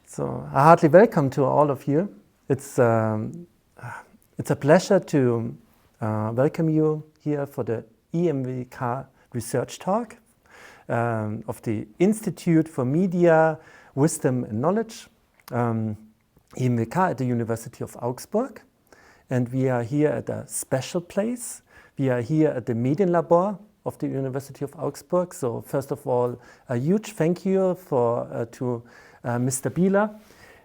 So, a hearty welcome to all of you. It's a pleasure to welcome you here for the IMWK Research Talk of the Institute for Media, Wisdom and Knowledge, IMWK at the University of Augsburg. And we are here at a special place. We are here at the Medienlabor of the University of Augsburg. So first of all, a huge thank you to Mr. Bieler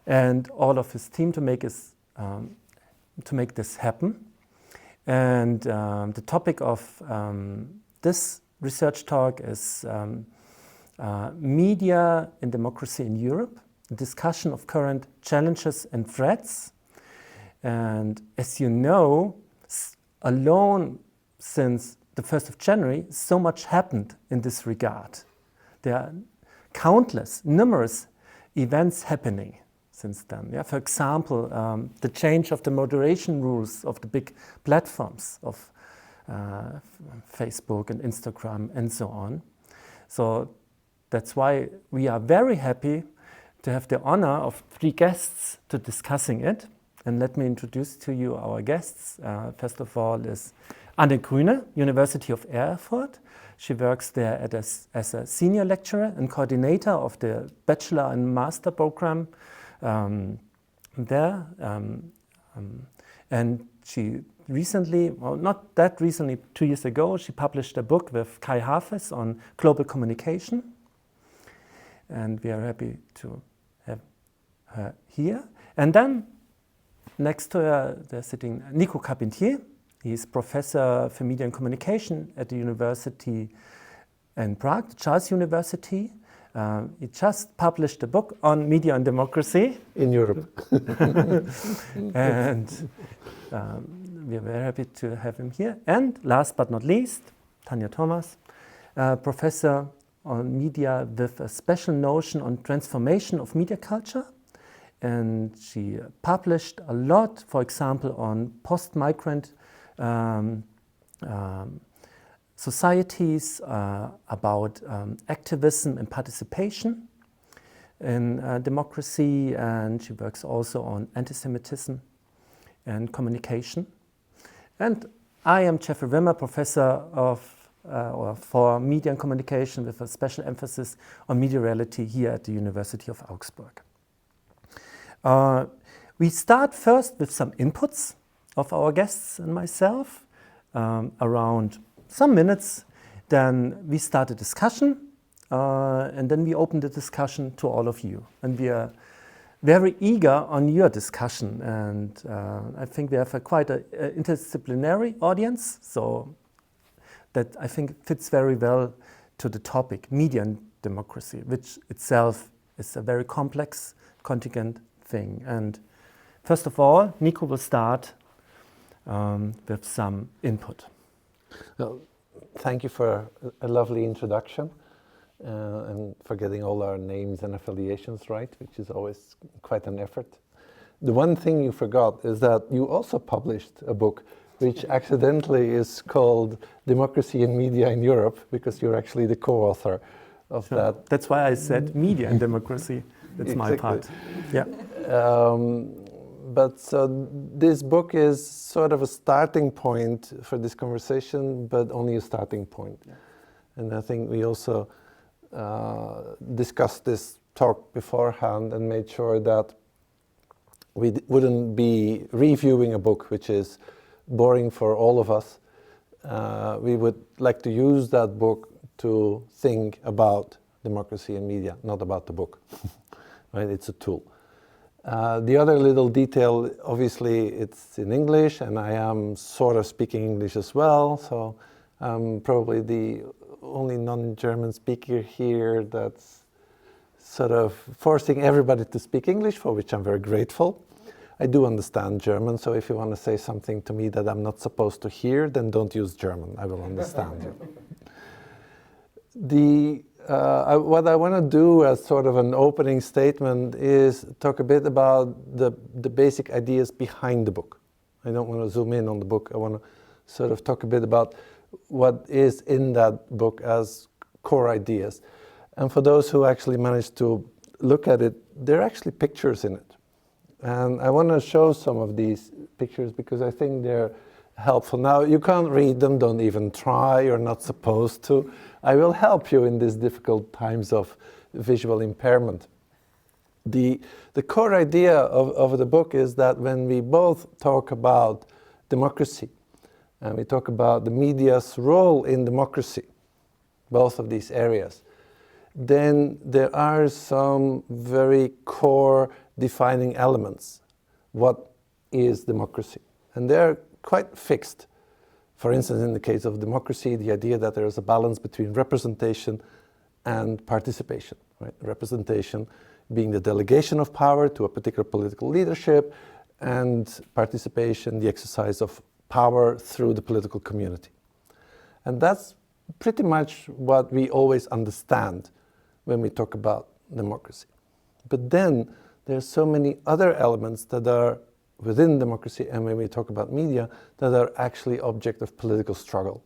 and all of his team to make this happen. And the topic of this research talk is Media and Democracy in Europe, a discussion of current challenges and threats. And as you know, alone since the 1st of January, so much happened in this regard. There are numerous events happening since then. Yeah? For example, the change of the moderation rules of the big platforms of Facebook and Instagram and so on. So that's why we are very happy to have the honor of 3 guests to discussing it. And let me introduce to you our guests. First of all is Grüne, University of Erfurt. She works there as a senior lecturer and coordinator of the bachelor and master program there. And she recently, well, not that recently, 2 years ago, she published a book with Kai Hafes on global communication. And we are happy to have her here. And then next to her, there's sitting Nico Carpentier. He's professor for media and communication at the University in Prague, the Charles University. He just published a book on media and democracy. In Europe. And we're very happy to have him here. And last but not least, Tanja Thomas, professor on media with a special notion on transformation of media culture. And she published a lot, for example, on post-migrant societies, about activism and participation in democracy, and she works also on anti-Semitism and communication. And I am Jeffrey Wimmer, professor for media and communication with a special emphasis on mediareality here at the University of Augsburg. We start first with some inputs of our guests and myself, around some minutes. Then we start a discussion, and then we open the discussion to all of you. And we are very eager on your discussion. And I think we have quite an interdisciplinary audience, so that I think fits very well to the topic, media and democracy, which itself is a very complex, contingent thing. And first of all, Nico will start with some input. Well, thank you for a lovely introduction and for getting all our names and affiliations right, which is always quite an effort. The one thing you forgot is that you also published a book which accidentally is called Democracy and Media in Europe, because you're actually the co-author of that. That's why I said media and democracy. That's exactly. My part. Yeah. But so this book is sort of a starting point for this conversation, but only a starting point. Yeah. And I think we also discussed this talk beforehand and made sure that we wouldn't be reviewing a book which is boring for all of us. We would like to use that book to think about democracy and media, not about the book. Right? It's a tool. The other little detail, obviously, it's in English, and I am sort of speaking English as well, so I'm probably the only non-German speaker here that's sort of forcing everybody to speak English, for which I'm very grateful. I do understand German, so if you want to say something to me that I'm not supposed to hear, then don't use German. I will understand you. What I want to do as sort of an opening statement is talk a bit about the basic ideas behind the book. I don't want to zoom in on the book. I want to sort of talk a bit about what is in that book as core ideas. And for those who actually managed to look at it, there are actually pictures in it. And I want to show some of these pictures because I think they're helpful. Now, you can't read them, don't even try, you're not supposed to. I will help you in these difficult times of visual impairment. The core idea of the book is that when we both talk about democracy and we talk about the media's role in democracy, both of these areas, then there are some very core defining elements. What is democracy? And they're quite fixed. For instance, in the case of democracy, the idea that there is a balance between representation and participation. Right? Representation being the delegation of power to a particular political leadership, and participation, the exercise of power through the political community. And that's pretty much what we always understand when we talk about democracy. But then there's so many other elements that are within democracy, and when we talk about media, that are actually object of political struggle.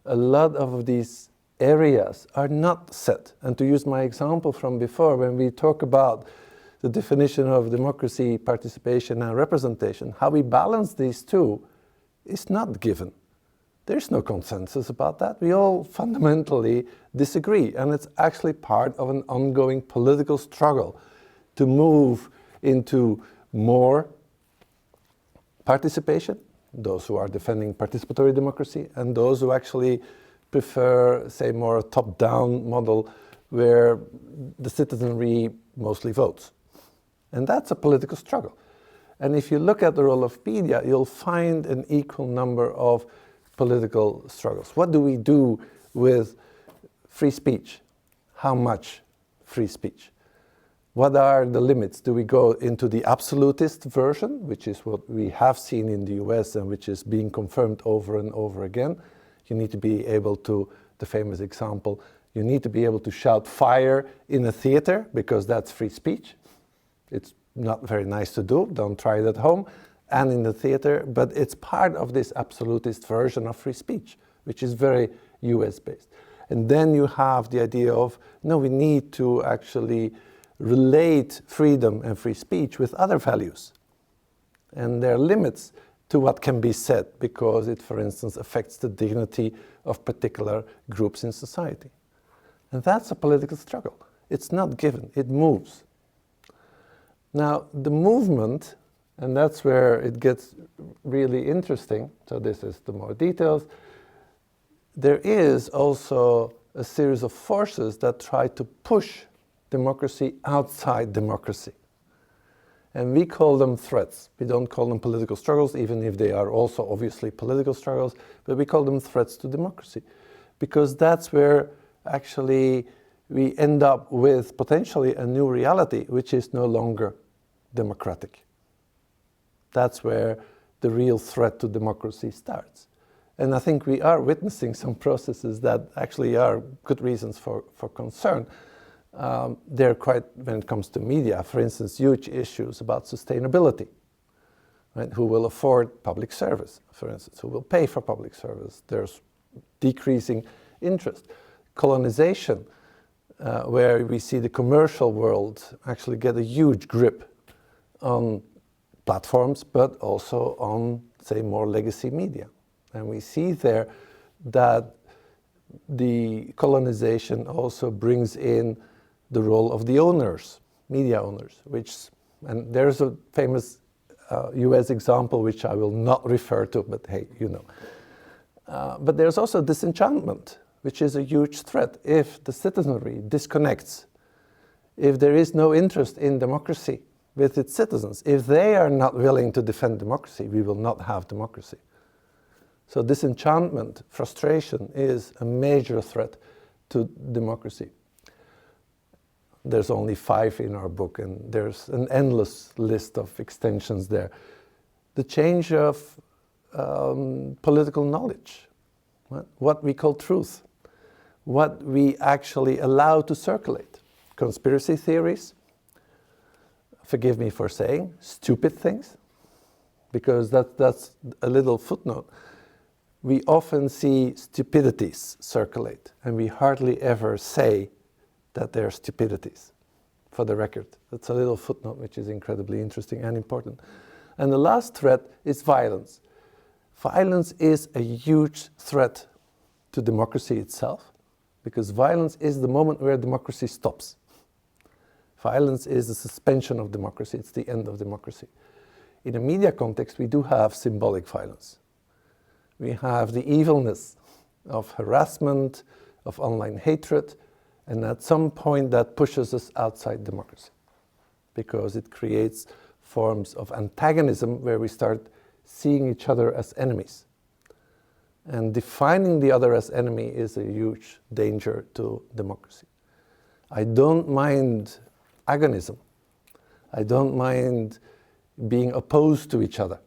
A lot of these areas are not set. And to use my example from before, when we talk about the definition of democracy, participation, and representation, how we balance these two is not given. There's no consensus about that. We all fundamentally disagree, and it's actually part of an ongoing political struggle to move into more participation, those who are defending participatory democracy, and those who actually prefer, say, more a top-down model where the citizenry mostly votes. And that's a political struggle. And if you look at the role of media, you'll find an equal number of political struggles. What do we do with free speech? How much free speech? What are the limits? Do we go into the absolutist version, which is what we have seen in the US and which is being confirmed over and over again? You need to be able to, the famous example, you need to be able to shout fire in a theater because that's free speech. It's not very nice to do, don't try it at home and in the theater, but it's part of this absolutist version of free speech, which is very US based. And then you have the idea of, no, we need to actually relate freedom and free speech with other values. And there are limits to what can be said because it, for instance, affects the dignity of particular groups in society. And that's a political struggle. It's not given, it moves. Now, the movement, and that's where it gets really interesting, so this is the more details, there is also a series of forces that try to push democracy outside democracy. And we call them threats. We don't call them political struggles, even if they are also obviously political struggles, but we call them threats to democracy. Because that's where actually we end up with potentially a new reality, which is no longer democratic. That's where the real threat to democracy starts. And I think we are witnessing some processes that actually are good reasons for concern. They're quite, when it comes to media, for instance, huge issues about sustainability. Right? Who will afford public service, for instance? Who will pay for public service? There's decreasing interest. Colonization, where we see the commercial world actually get a huge grip on platforms, but also on, say, more legacy media. And we see there that the colonization also brings in the role of the owners, media owners, and there's a famous US example which I will not refer to, but hey, you know. But there's also disenchantment, which is a huge threat. If the citizenry disconnects, if there is no interest in democracy with its citizens, if they are not willing to defend democracy, we will not have democracy. So disenchantment, frustration is a major threat to democracy. There's only 5 in our book, and there's an endless list of extensions there. The change of political knowledge, what we call truth, what we actually allow to circulate. Conspiracy theories, forgive me for saying, stupid things, because that's a little footnote. We often see stupidities circulate, and we hardly ever say that they're stupidities. for the record. That's a little footnote which is incredibly interesting and important. And the last threat is violence. Violence is a huge threat to democracy itself, because violence is the moment where democracy stops. Violence is the suspension of democracy, it's the end of democracy. In a media context, we do have symbolic violence. We have the evilness of harassment, of online hatred, and at some point that pushes us outside democracy, because it creates forms of antagonism where we start seeing each other as enemies. And defining the other as enemy is a huge danger to democracy. I don't mind agonism. I don't mind being opposed to each other.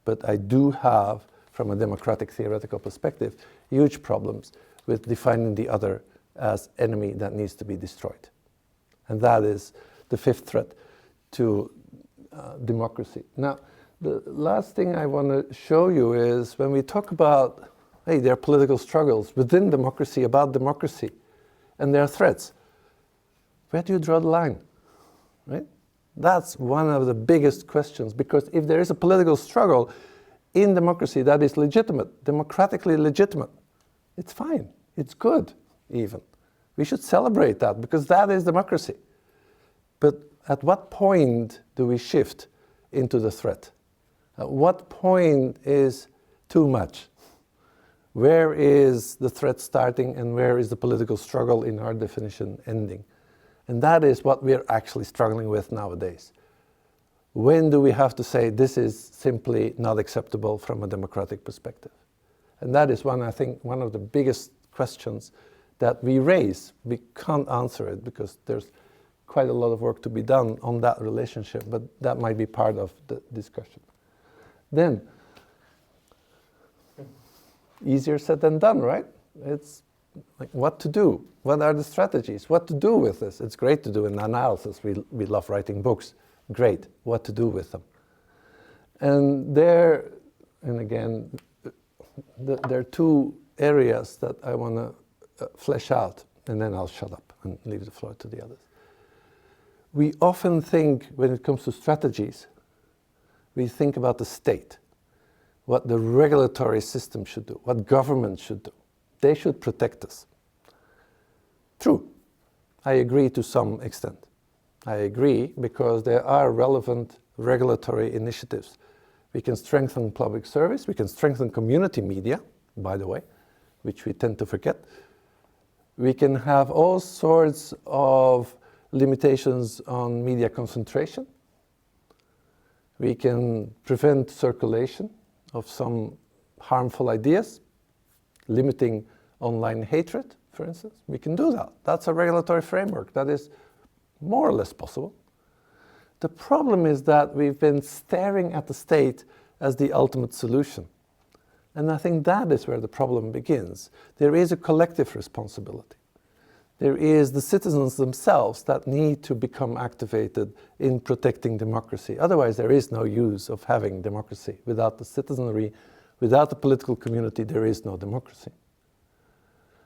But I do have, from a democratic theoretical perspective, huge problems with defining the other as enemy that needs to be destroyed. And that is the fifth threat to democracy. Now, the last thing I want to show you is when we talk about, hey, there are political struggles within democracy, about democracy, and there are threats. Where do you draw the line, right? That's one of the biggest questions, because if there is a political struggle in democracy that is legitimate, democratically legitimate, it's fine, it's good even. We should celebrate that, because that is democracy. But at what point do we shift into the threat? At what point is too much? Where is the threat starting and where is the political struggle in our definition ending? And that is what we're actually struggling with nowadays. When do we have to say this is simply not acceptable from a democratic perspective? And that is one, I think, one of the biggest questions that we raise. We can't answer it because there's quite a lot of work to be done on that relationship, but that might be part of the discussion. Then, easier said than done, right? It's like what to do. What are the strategies? What to do with this? It's great to do an analysis. We love writing books. Great. What to do with them? And there, and again, there are two areas that I want to flesh out, and then I'll shut up and leave the floor to the others. We often think, when it comes to strategies, we think about the state, what the regulatory system should do, what government should do. They should protect us. True, I agree to some extent. I agree because there are relevant regulatory initiatives. We can strengthen public service, we can strengthen community media, by the way, which we tend to forget. We can have all sorts of limitations on media concentration. We can prevent circulation of some harmful ideas, limiting online hatred, for instance. We can do that. That's a regulatory framework that is more or less possible. The problem is that we've been staring at the state as the ultimate solution. And I think that is where the problem begins. There is a collective responsibility. There is the citizens themselves that need to become activated in protecting democracy. Otherwise, there is no use of having democracy. Without the citizenry, without the political community, there is no democracy.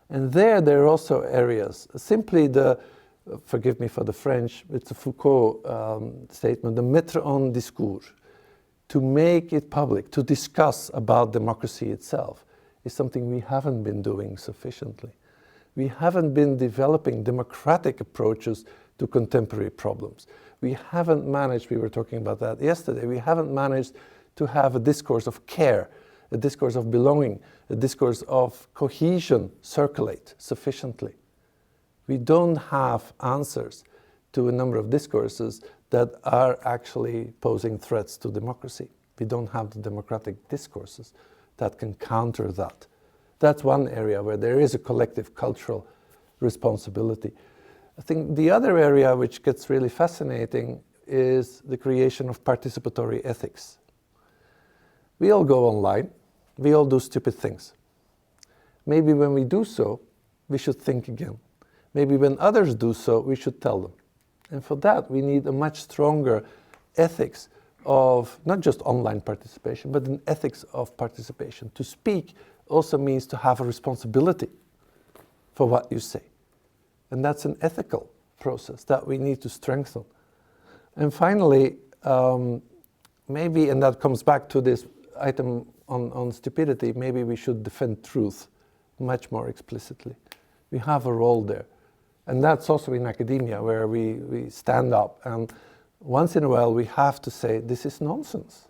And there are also areas, simply the, forgive me for the French, it's a Foucault statement, the mettre en discours, to make it public, to discuss about democracy itself, is something we haven't been doing sufficiently. We haven't been developing democratic approaches to contemporary problems. We haven't managed, we were talking about that yesterday, we haven't managed to have a discourse of care, a discourse of belonging, a discourse of cohesion circulate sufficiently. We don't have answers to a number of discourses that are actually posing threats to democracy. We don't have the democratic discourses that can counter that. That's one area where there is a collective cultural responsibility. I think the other area which gets really fascinating is the creation of participatory ethics. We all go online, we all do stupid things. Maybe when we do so, we should think again. Maybe when others do so, we should tell them. And for that, we need a much stronger ethics of not just online participation, but an ethics of participation. To speak also means to have a responsibility for what you say. And that's an ethical process that we need to strengthen. And finally, maybe, and that comes back to this item on stupidity, maybe we should defend truth much more explicitly. We have a role there. And that's also in academia, where we stand up and once in a while we have to say, this is nonsense.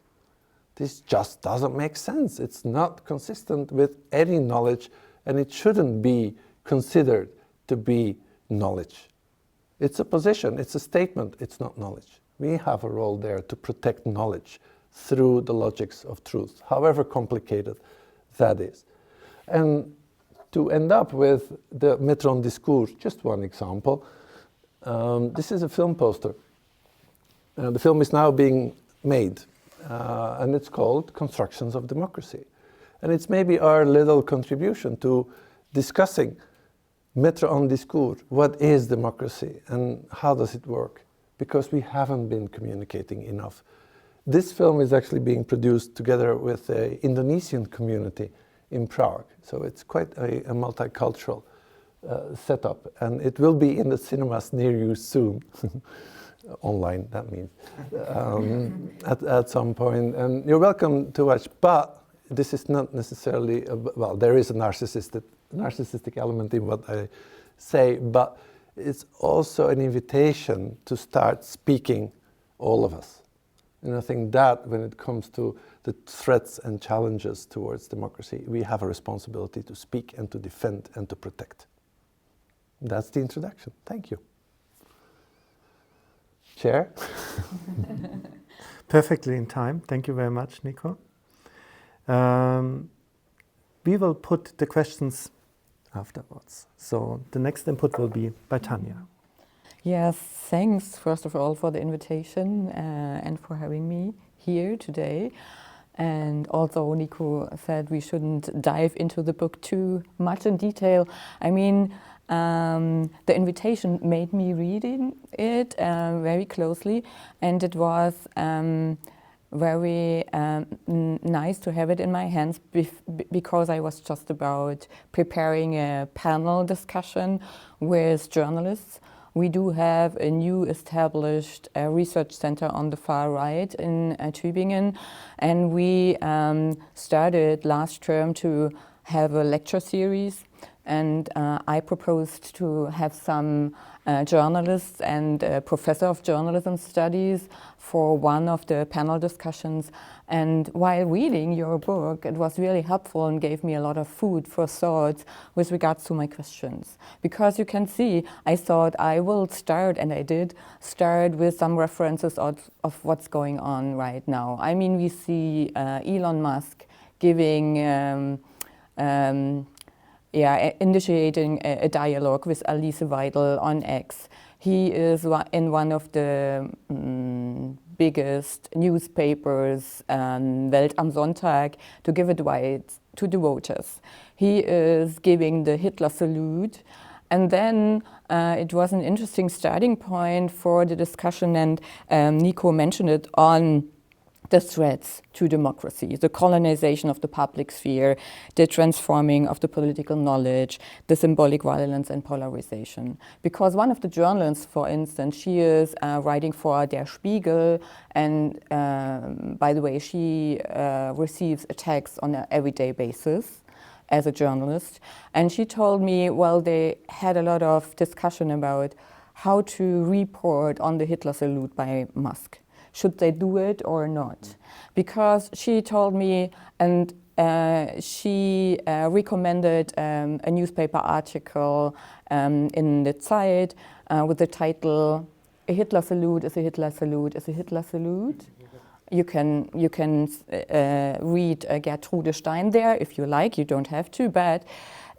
This just doesn't make sense. It's not consistent with any knowledge, and it shouldn't be considered to be knowledge. It's a position, it's a statement, it's not knowledge. We have a role there to protect knowledge through the logics of truth, however complicated that is. And to end up with the mettre en discours, just one example, this is a film poster. The film is now being made, and it's called Constructions of Democracy. And it's maybe our little contribution to discussing mettre en discours, what is democracy and how does it work? Because we haven't been communicating enough. This film is actually being produced together with the Indonesian community in Prague. So it's quite a multicultural setup, and it will be in the cinemas near you soon. Online, that means, at some point. And you're welcome to watch, but this is not necessarily, well, there is a narcissistic element in what I say, but it's also an invitation to start speaking, all of us. And I think that when it comes to the threats and challenges towards democracy, we have a responsibility to speak and to defend and to protect. That's the introduction. Thank you. Chair? Perfectly in time. Thank you very much, Nico. We will put the questions afterwards. So the next input will be by Tanja. Yes, thanks first of all for the invitation and for having me here today. And also Nico said we shouldn't dive into the book too much in detail. I mean, the invitation made me reading it very closely, and it was very nice to have it in my hands because I was just about preparing a panel discussion with journalists. We do have a new established research center on the far right in Tübingen, and we started last term to have a lecture series, and I proposed to have some journalists and a professor of journalism studies for one of the panel discussions. And while reading your book, it was really helpful and gave me a lot of food for thought with regards to my questions. Because you can see, I thought I will start, and I did, start with some references of what's going on right now. I mean, we see Elon Musk giving initiating a dialogue with Alice Weidel on X. He is in one of the biggest newspapers, Welt am Sonntag, to give advice to the voters. He is giving the Hitler salute. And then it was an interesting starting point for the discussion, and Nico mentioned it, on the threats to democracy, the colonization of the public sphere, the transforming of the political knowledge, the symbolic violence and polarization. Because one of the journalists, for instance, she is writing for Der Spiegel, and by the way, she receives attacks on an everyday basis as a journalist. And she told me, well, they had a lot of discussion about how to report on the Hitler salute by Musk. Should they do it or not? Because she told me, and she recommended a newspaper article in the Zeit with the title, "A Hitler salute is a Hitler salute is a Hitler salute." You can read Gertrude Stein there if you like. You don't have to, but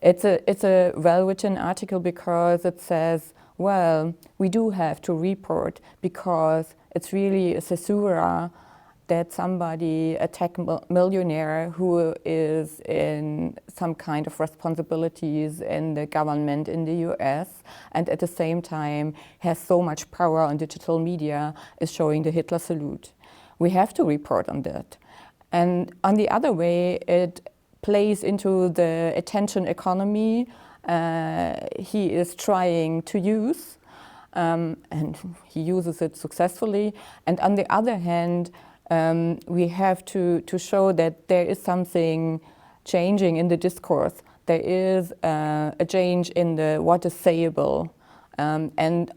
it's a well-written article because it says, well, we do have to report because it's really a caesura that somebody, a tech millionaire who is in some kind of responsibilities in the government in the US and at the same time has so much power on digital media, is showing the Hitler salute. We have to report on that. And on the other way, it plays into the attention economy he is trying to use. and he uses it successfully. And on the other hand, we have to show that there is something changing in the discourse. There is a change in what is sayable. And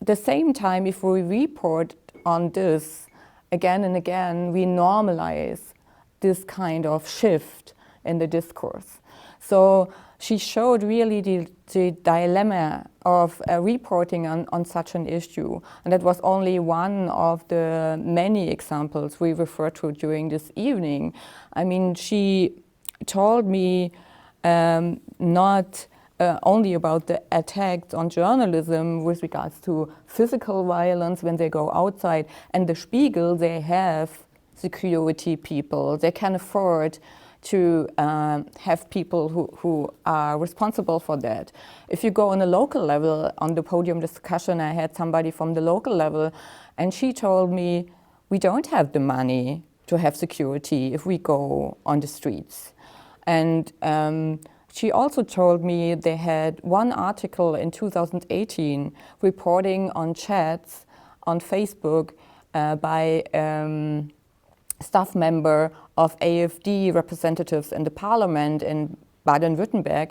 at the same time, if we report on this again and again, we normalize this kind of shift in the discourse. So she showed really the dilemma of reporting on such an issue. And that was only one of the many examples we referred to during this evening. I mean, she told me not only about the attacks on journalism with regards to physical violence when they go outside. And the Spiegel, they have security people. They can afford to have people who are responsible for that. If you go on a local level, on the podium discussion, I had somebody from the local level, and she told me, we don't have the money to have security if we go on the streets. And she also told me they had one article in 2018 reporting on chats on Facebook by staff member of AfD representatives in the parliament in Baden-Württemberg,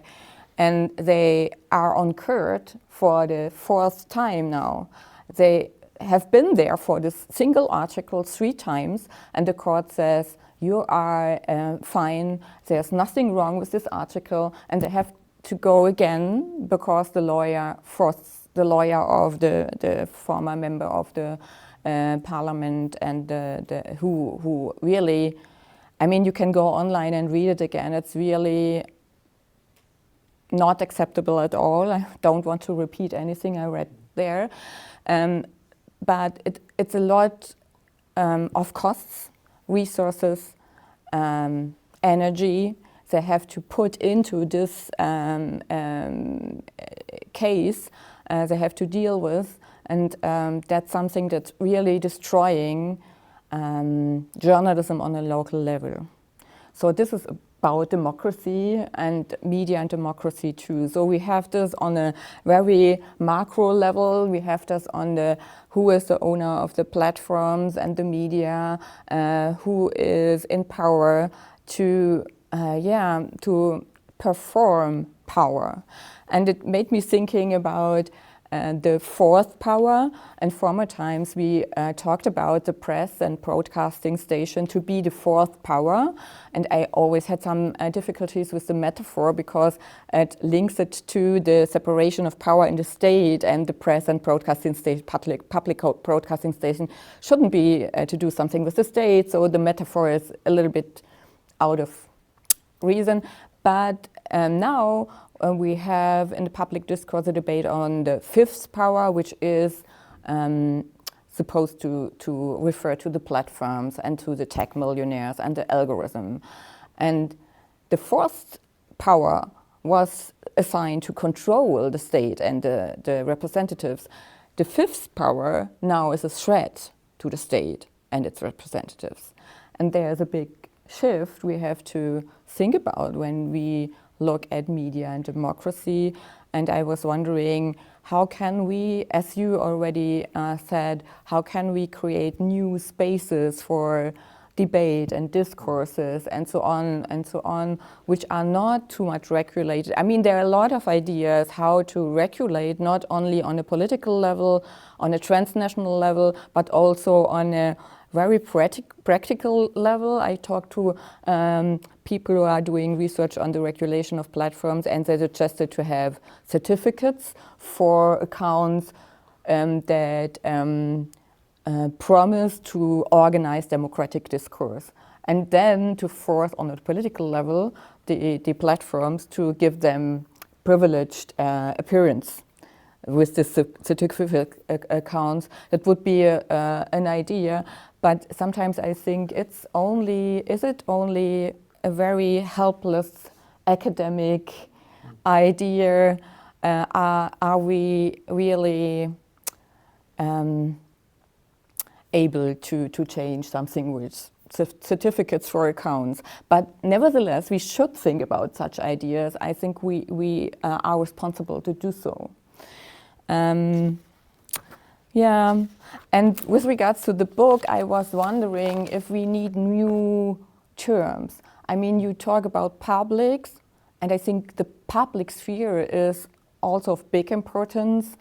and they are on court for the 4th time now. They have been there for this single article 3 times, and the court says, you are fine, there's nothing wrong with this article, and they have to go again because the lawyer of the former member of the parliament and who really, I mean, you can go online and read it again. It's really not acceptable at all. I don't want to repeat anything I read there. But it's a lot of costs, resources, energy they have to put into this case they have to deal with. And that's something that's really destroying journalism on a local level. So this is about democracy and media and democracy too. So we have this on a very macro level. We have this on the who is the owner of the platforms and the media, who is in power to perform power. And it made me thinking about the 4th power, and former times we talked about the press and broadcasting station to be the 4th power, and I always had some difficulties with the metaphor because it links it to the separation of power in the state, and the press and broadcasting station, public broadcasting station shouldn't be to do something with the state, so the metaphor is a little bit out of reason. But now we have in the public discourse a debate on the 5th power, which is supposed to refer to the platforms and to the tech millionaires and the algorithm. And the 4th power was assigned to control the state and the representatives. The 5th power now is a threat to the state and its representatives. And there's a big shift we have to think about when we look at media and democracy. And I was wondering, how can we, as you already said, how can we create new spaces for debate and discourses and so on, which are not too much regulated. I mean, there are a lot of ideas how to regulate, not only on a political level, on a transnational level, but also on a very practical level. I talked to people who are doing research on the regulation of platforms, and they suggested to have certificates for accounts that promise to organize democratic discourse, and then to force on a political level the platforms to give them privileged appearance with this certificate accounts. That would be an idea, but sometimes I think is it only a very helpless academic idea? Are we really able to change something with certificates for accounts? But nevertheless, we should think about such ideas. I think we are responsible to do so. Yeah, and with regards to the book, I was wondering if we need new terms. I mean, you talk about publics, and I think the public sphere is also of big importance.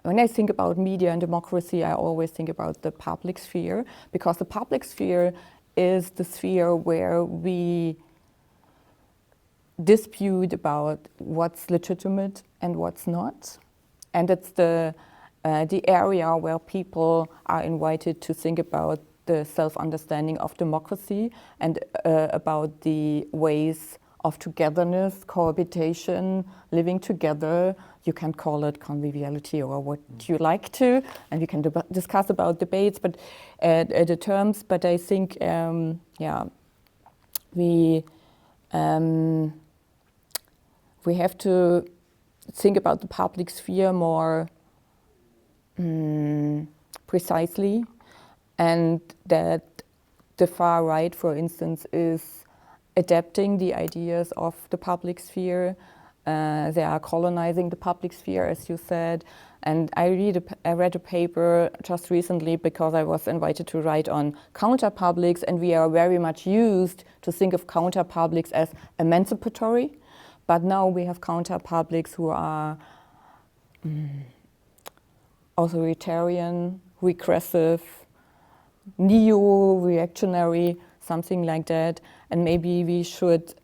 When I think about media and democracy, I always think about the public sphere, because the public sphere is the sphere where we dispute about what's legitimate and what's not. And it's the area where people are invited to think about the self-understanding of democracy and about the ways of togetherness, cohabitation, living together. You can call it conviviality or what you like to, and we can discuss about debates, but the terms. But I think, we have to think about the public sphere more precisely, and that the far right, for instance, is adapting the ideas of the public sphere. They are colonizing the public sphere, as you said. And I read a paper just recently because I was invited to write on counterpublics, and we are very much used to think of counterpublics as emancipatory. But now we have counterpublics who are authoritarian, regressive, neo-reactionary, something like that. And maybe we should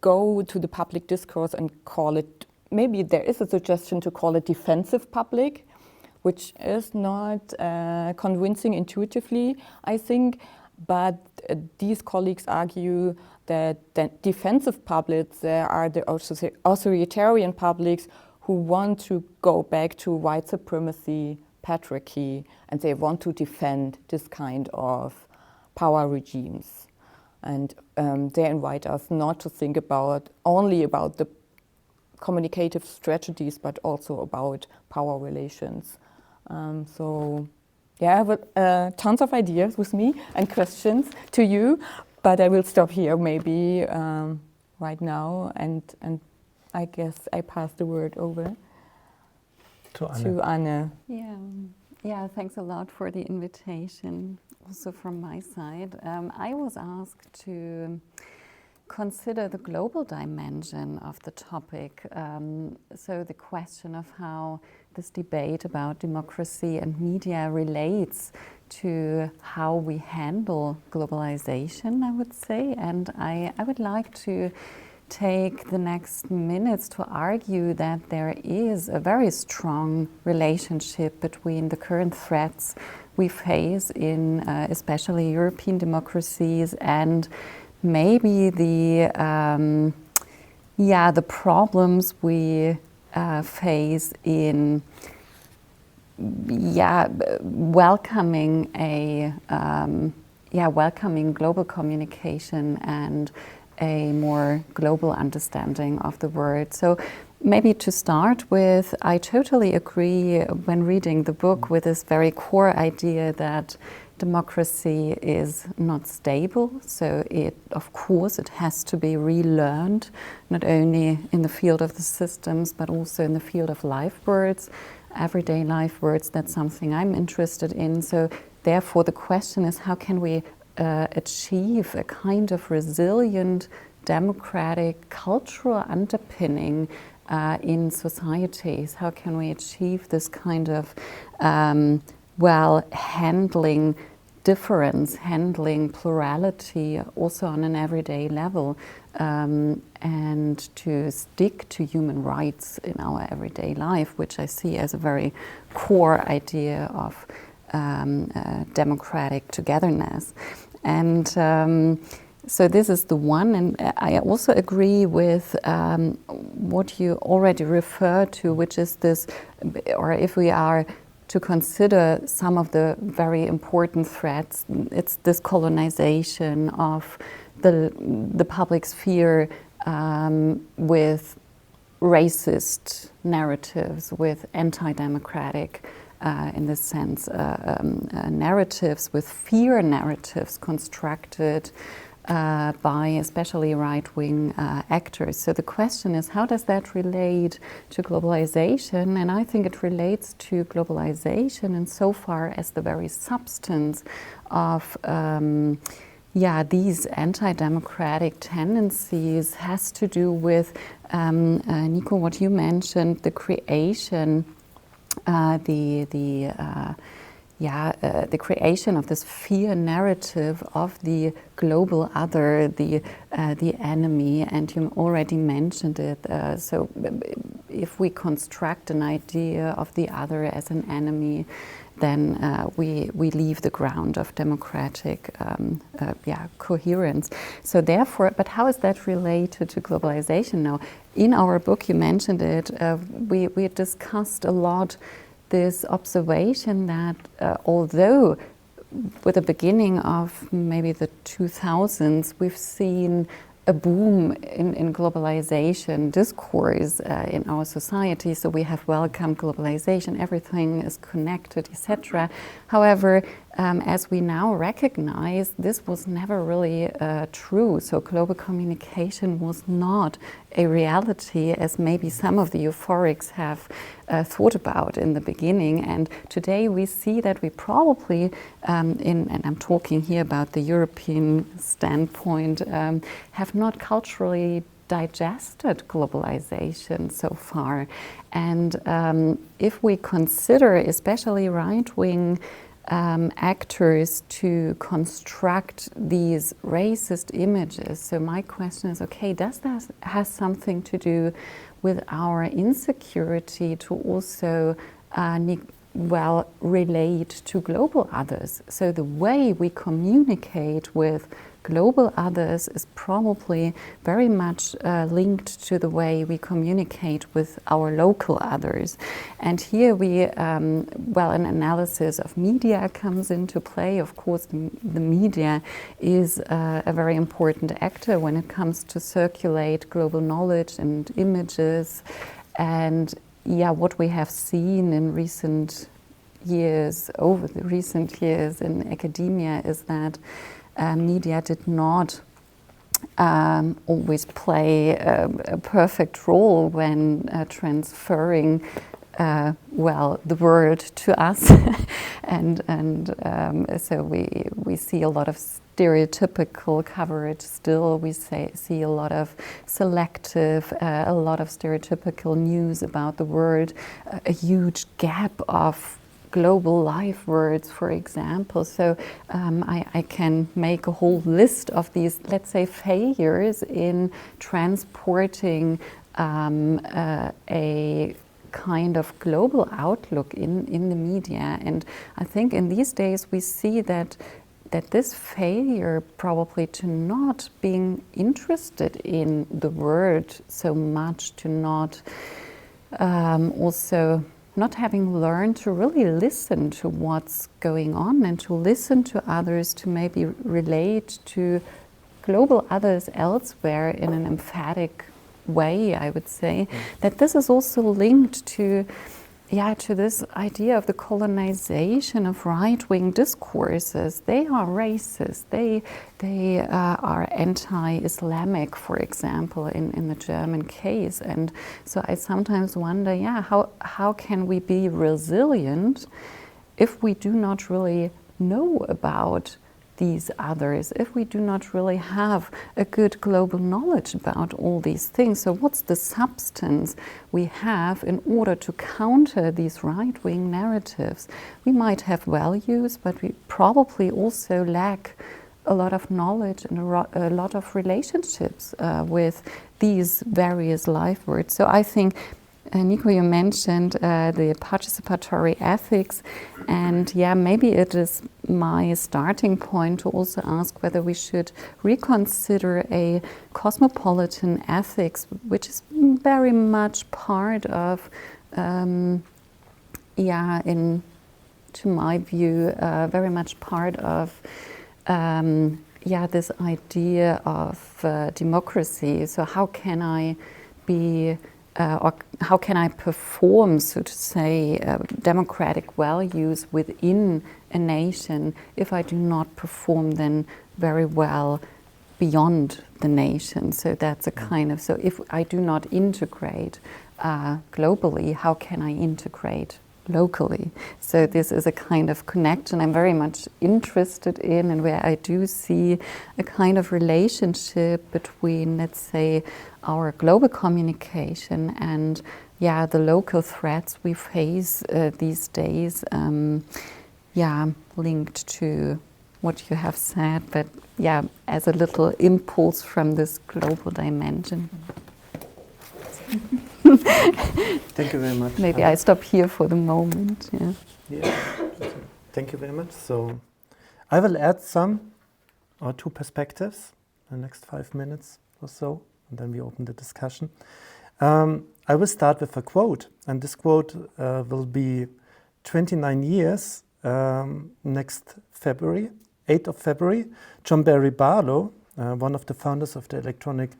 go to the public discourse and call it, maybe there is a suggestion to call it defensive public, which is not convincing intuitively, I think. But these colleagues argue that defensive publics are the authoritarian publics who want to go back to white supremacy, patriarchy, and they want to defend this kind of power regimes. And they invite us not to think only about the communicative strategies, but also about power relations. So yeah, I have tons of ideas with me and questions to you, but I will stop here maybe right now, and I guess I pass the word over to Anne. Yeah, thanks a lot for the invitation. Also from my side, I was asked to consider the global dimension of the topic. So the question of how this debate about democracy and media relates to how we handle globalization, I would say. And I would like to take the next minutes to argue that there is a very strong relationship between the current threats we face in especially European democracies and maybe the problems we face in welcoming global communication and a more global understanding of the world. So maybe to start with, I totally agree when reading the book with this very core idea that democracy is not stable. So of course, it has to be relearned, not only in the field of the systems, but also in the field of life words, everyday life words. That's something I'm interested in. So therefore, the question is, how can we achieve a kind of resilient, democratic, cultural underpinning in societies? How can we achieve this kind of handling difference, handling plurality also on an everyday level, and to stick to human rights in our everyday life, which I see as a very core idea of democratic togetherness. And so this is the one, and I also agree with what you already referred to, which is this, or if we are to consider some of the very important threats, it's this colonization of the public sphere with racist narratives, with anti-democratic, in this sense, narratives, with fear narratives constructed by especially right-wing actors. So the question is, how does that relate to globalization? And I think it relates to globalization insofar as the very substance of these anti-democratic tendencies has to do with, Nico, what you mentioned, the creation, the creation of this fear narrative of the global other, the enemy, and you already mentioned it. So if we construct an idea of the other as an enemy, then we leave the ground of democratic coherence. So therefore, but how is that related to globalization now? In our book, you mentioned it, we discussed a lot this observation that although with the beginning of maybe the 2000s, we've seen a boom in globalization discourse in our society, so we have welcomed globalization, everything is connected, etc. However, as we now recognize, this was never really true. So global communication was not a reality as maybe some of the euphorics have thought about in the beginning. And today we see that we probably, and I'm talking here about the European standpoint, have not culturally digested globalization so far. And if we consider especially right-wing actors to construct these racist images. So my question is, okay, does that have something to do with our insecurity to also relate to global others? So the way we communicate with global others is probably very much linked to the way we communicate with our local others. And here we, an analysis of media comes into play. Of course, the media is a very important actor when it comes to circulate global knowledge and images. And what we have seen in recent years, over the recent years in academia, is that media did not always play a perfect role when transferring the word to us, and so we see a lot of stereotypical coverage still. We see a lot of selective, a lot of stereotypical news about the world, a huge gap of global life words, for example. So I can make a whole list of these, let's say, failures in transporting a kind of global outlook in the media. And I think in these days we see that this failure probably to not being interested in the word so much, to not also not having learned to really listen to what's going on and to listen to others, to maybe relate to global others elsewhere in an emphatic way, I would say, that this is also linked to this idea of the colonization of right-wing discourses. They are racist. They are anti-Islamic, for example, in the German case. And so I sometimes wonder, how can we be resilient if we do not really know about these others, if we do not really have a good global knowledge about all these things? So what's the substance we have in order to counter these right-wing narratives? We might have values, but we probably also lack a lot of knowledge and a lot of relationships with these various life words. So I think, Nico, you mentioned the participatory ethics, and maybe it is my starting point to also ask whether we should reconsider a cosmopolitan ethics, which is very much part of, to my view, very much part of this idea of democracy. So how can I be or how can I perform, so to say, democratic values within a nation if I do not perform then very well beyond the nation. So that's a kind of, so if I do not integrate globally, how can I integrate locally? So this is a kind of connection I'm very much interested in, and where I do see a kind of relationship between, let's say, our global communication and the local threats we face these days, linked to what you have said, but as a little impulse from this global dimension. Thank you very much. Maybe I stop here for the moment. Thank you very much. So I will add some or two perspectives in the next 5 minutes or so, and then we open the discussion. I will start with a quote, and this quote will be 29 years next February, 8th of February. John Barry Barlow, one of the founders of the Electronic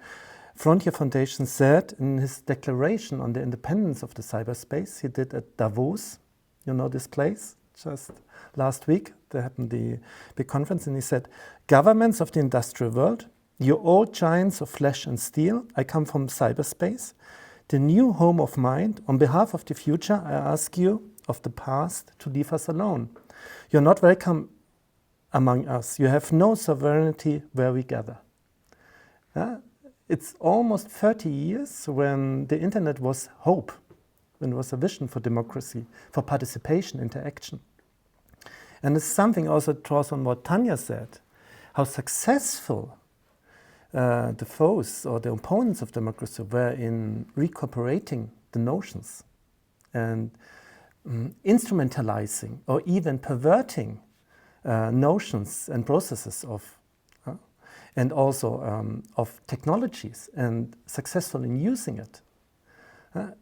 Frontier Foundation, said in his declaration on the independence of the cyberspace he did at Davos, you know this place, just last week, there happened the big conference, and he said, "Governments of the industrial world, you old giants of flesh and steel, I come from cyberspace, the new home of mind, on behalf of the future, I ask you of the past to leave us alone. You're not welcome among us. You have no sovereignty where we gather." It's almost 30 years when the internet was hope, when it was a vision for democracy, for participation, interaction. And it's something also draws on what Tanja said, how successful the foes or the opponents of democracy were in recuperating the notions and instrumentalizing or even perverting notions and processes of and also of technologies, and successful in using it.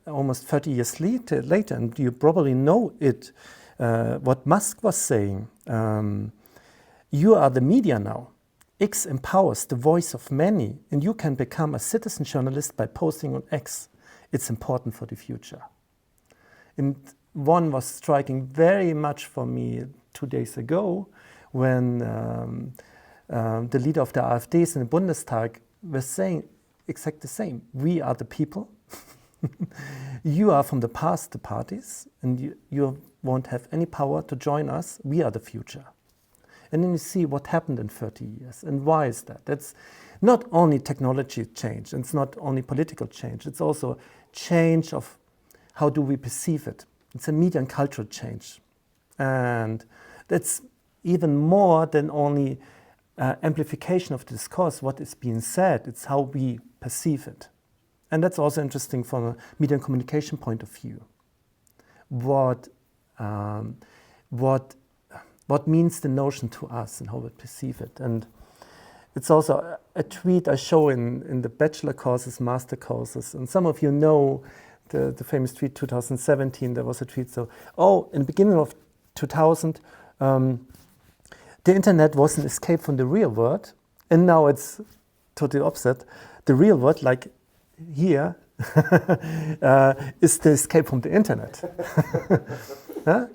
Almost 30 years later, and you probably know it, what Musk was saying, you are the media now. X empowers the voice of many, and you can become a citizen journalist by posting on X. It's important for the future. And one was striking very much for me 2 days ago when the leader of the AfDs in the Bundestag was saying exactly the same. We are the people. You are from the past, the parties, and you won't have any power to join us. We are the future. And then you see what happened in 30 years. And why is that? That's not only technology change, it's not only political change, it's also change of how do we perceive it. It's a media and cultural change. And that's even more than only amplification of the discourse, what is being said, it's how we perceive it. And that's also interesting from a media and communication point of view. What means the notion to us and how we perceive it. And it's also a tweet I show in the bachelor courses, master courses, and some of you know the famous tweet 2017, there was a tweet, so, in the beginning of 2000, the internet was an escape from the real world, and now it's totally opposite. The real world, like here, is the escape from the internet.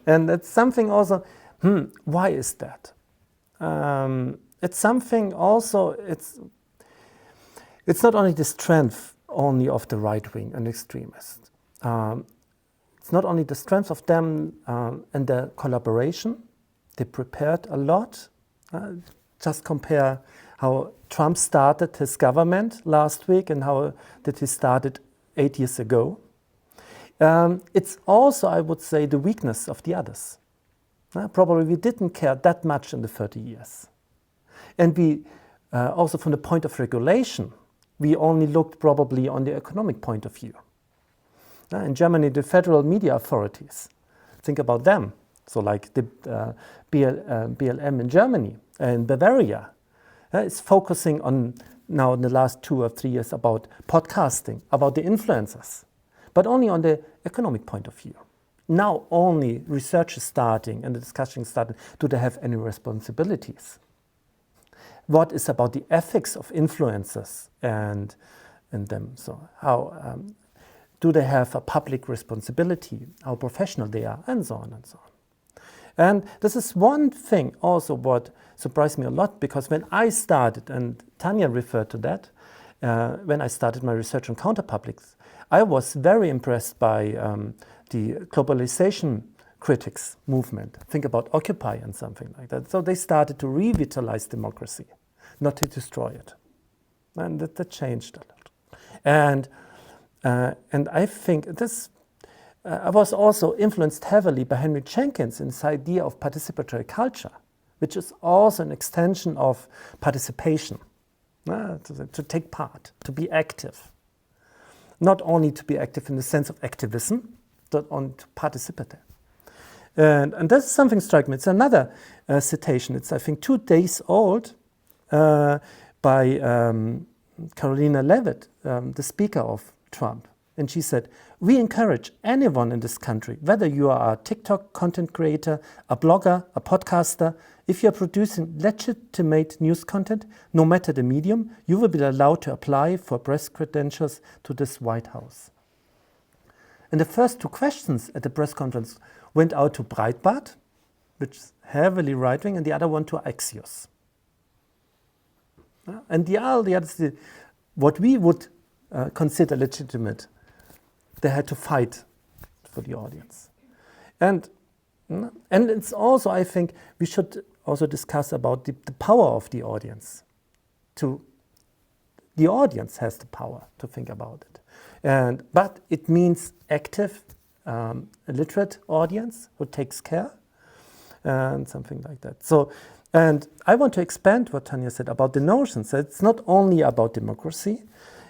And it's something also, why is that? It's something also, it's not only the strength only of the right wing and extremists. It's not only the strength of them and their collaboration. They prepared a lot. Just compare how Trump started his government last week and how did he started 8 years ago. It's also, I would say, the weakness of the others. Probably we didn't care that much in the 30 years. And we also from the point of regulation, we only looked probably on the economic point of view. In Germany, the federal media authorities, think about them. So like the BLM in Germany and Bavaria is focusing on now in the last 2 or 3 years about podcasting, about the influencers, but only on the economic point of view. Now only research is starting and the discussion is starting. Do they have any responsibilities? What is about the ethics of influencers and them? So how do they have a public responsibility? How professional they are, and so on and so on. And this is one thing also what surprised me a lot, because when I started, and Tanja referred to that, when I started my research on counterpublics, I was very impressed by the globalization critics movement. Think about Occupy and something like that. So they started to revitalize democracy, not to destroy it. And that changed a lot. And I think this, I was also influenced heavily by Henry Jenkins in this idea of participatory culture, which is also an extension of participation, to take part, to be active. Not only to be active in the sense of activism, but on to participate. And this is something striking me. It's another citation. It's, I think, 2 days old, by Carolina Levitt, the speaker of Trump. And she said, "We encourage anyone in this country, whether you are a TikTok content creator, a blogger, a podcaster, if you're producing legitimate news content, no matter the medium, you will be allowed to apply for press credentials to this White House." And the first 2 questions at the press conference went out to Breitbart, which is heavily right-wing, and the other one to Axios. And the other, what we would consider legitimate, they had to fight for the audience. And it's also, I think, we should also discuss about the power of the audience. The audience has the power to think about it. But it means active, literate audience who takes care and something like that. So, and I want to expand what Tanja said about the notions. It's not only about democracy,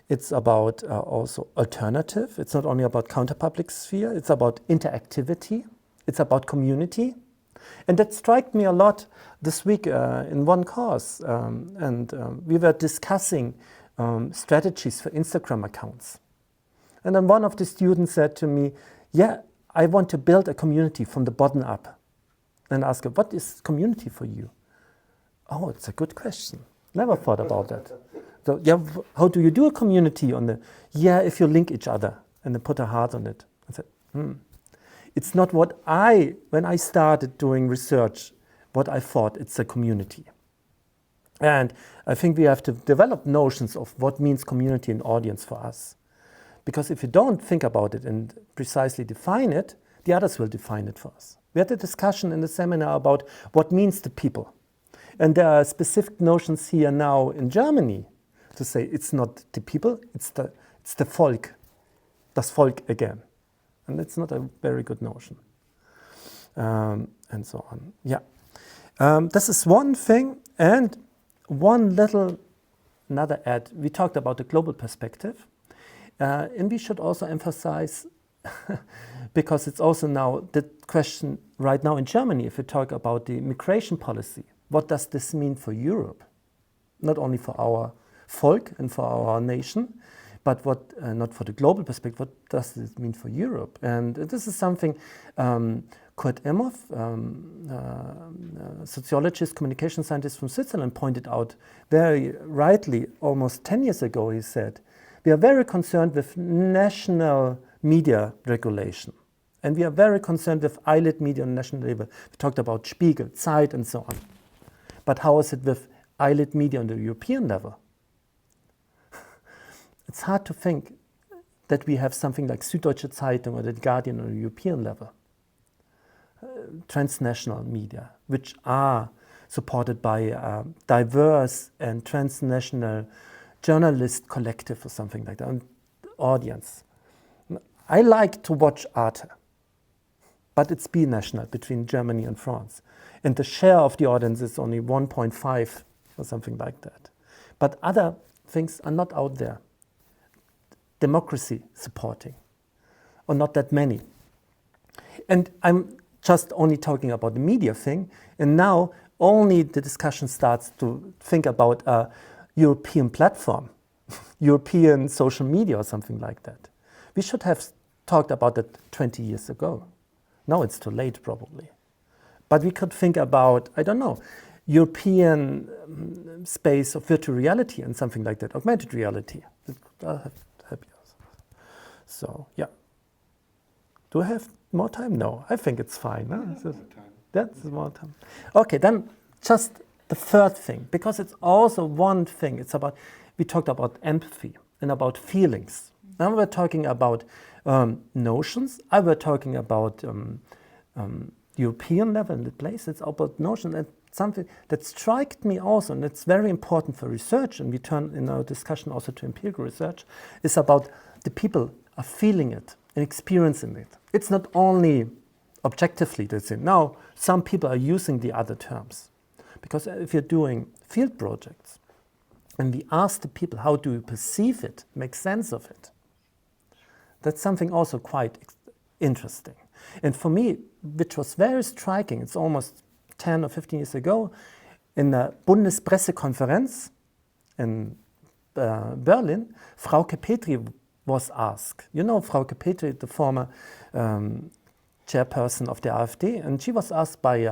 it's about also alternative. It's not only about counterpublic sphere, it's about interactivity, it's about community. And that struck me a lot this week in one course. We were discussing strategies for Instagram accounts. And then one of the students said to me, "Yeah, I want to build a community from the bottom up." And I asked her, "What is community for you?" "Oh, it's a good question. Never thought about that." So, yeah, how do you do a community on the, if you link each other and then put a heart on it. I said, It's not what when I started doing research, what I thought it's a community. And I think we have to develop notions of what means community and audience for us. Because if you don't think about it and precisely define it, the others will define it for us. We had a discussion in the seminar about what means the people. And there are specific notions here now in Germany to say it's not the people, it's the Volk, das Volk again. And it's not a very good notion. And so on. Yeah. This is one thing. And one another add. We talked about the global perspective. And we should also emphasize, because it's also now the question right now in Germany, if we talk about the migration policy, what does this mean for Europe? Not only for our Volk and for our nation, but not for the global perspective, what does this mean for Europe? And this is something Kurt Emhoff, sociologist, communication scientist from Switzerland, pointed out very rightly almost 10 years ago. He said, "We are very concerned with national media regulation. And we are very concerned with eyelid media on national level." We talked about Spiegel, Zeit, and so on. But how is it with eyelid media on the European level? It's hard to think that we have something like Süddeutsche Zeitung or the Guardian on a European level. Transnational media, which are supported by a diverse and transnational journalist collective or something like that, an audience. I like to watch Arte, but it's binational between Germany and France. And the share of the audience is only 1.5 or something like that. But other things are not out there. Democracy supporting, or not that many. And I'm just only talking about the media thing, and now only the discussion starts to think about a European platform, European social media or something like that. We should have talked about that 20 years ago. Now it's too late probably. But we could think about, I don't know, European space of virtual reality and something like that, augmented reality. I'll help you. So, yeah. Do I have more time? No, I think it's fine. No? That's one time. Okay, then just the third thing, because it's also one thing. It's about, we talked about empathy and about feelings. Now we're talking about notions. I were talking about European level in the place. It's about notion, and something that struck me also, and it's very important for research, and we turn in our discussion also to empirical research, is about the people are feeling it and experiencing it. It's not only objectively they say, now some people are using the other terms. Because if you're doing field projects, and we ask the people, how do you perceive it, make sense of it? That's something also quite interesting. And for me, which was very striking, it's almost 10 or 15 years ago, in the Bundespressekonferenz in Berlin, Frauke Petri was asked. You know Frauke Petri, the former chairperson of the AfD, and she was asked by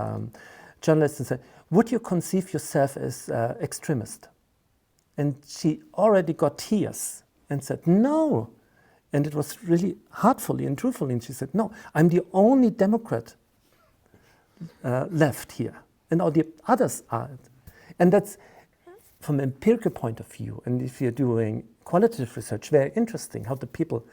journalists and said, would you conceive yourself as extremist? And she already got tears and said, no. And it was really heartfully and truthfully. And she said, no, I'm the only Democrat left here. And all the others aren't. And that's, from an empirical point of view, and if you're doing qualitative research, very interesting how the people,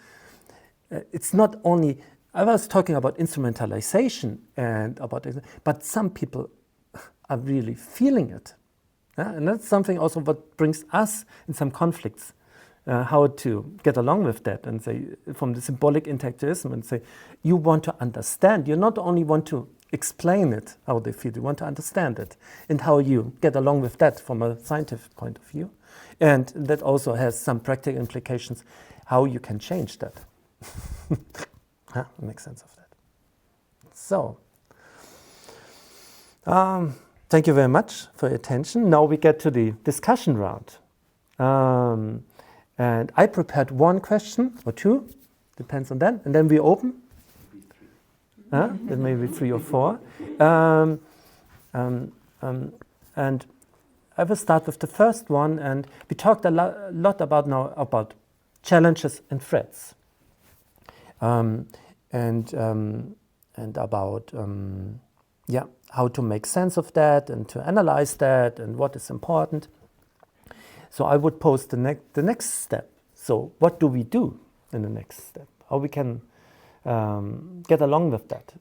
it's not only, I was talking about instrumentalization and about, but some people are really feeling it. And that's something also what brings us in some conflicts, how to get along with that and say, from the symbolic intellectualism, and say, you want to understand, you not only want to explain it, how they feel, you want to understand it, and how you get along with that from a scientific point of view. And that also has some practical implications, how you can change that. Make sense of that. So, thank you very much for your attention. Now we get to the discussion round. And I prepared one question or two, depends on that, and then we open. Then maybe 3 or 4. And I will start with the first one, and we talked a lot about now about challenges and threats. And about how to make sense of that and to analyze that and what is important. So I would pose the next step. So what do we do in the next step? How we can get along with that,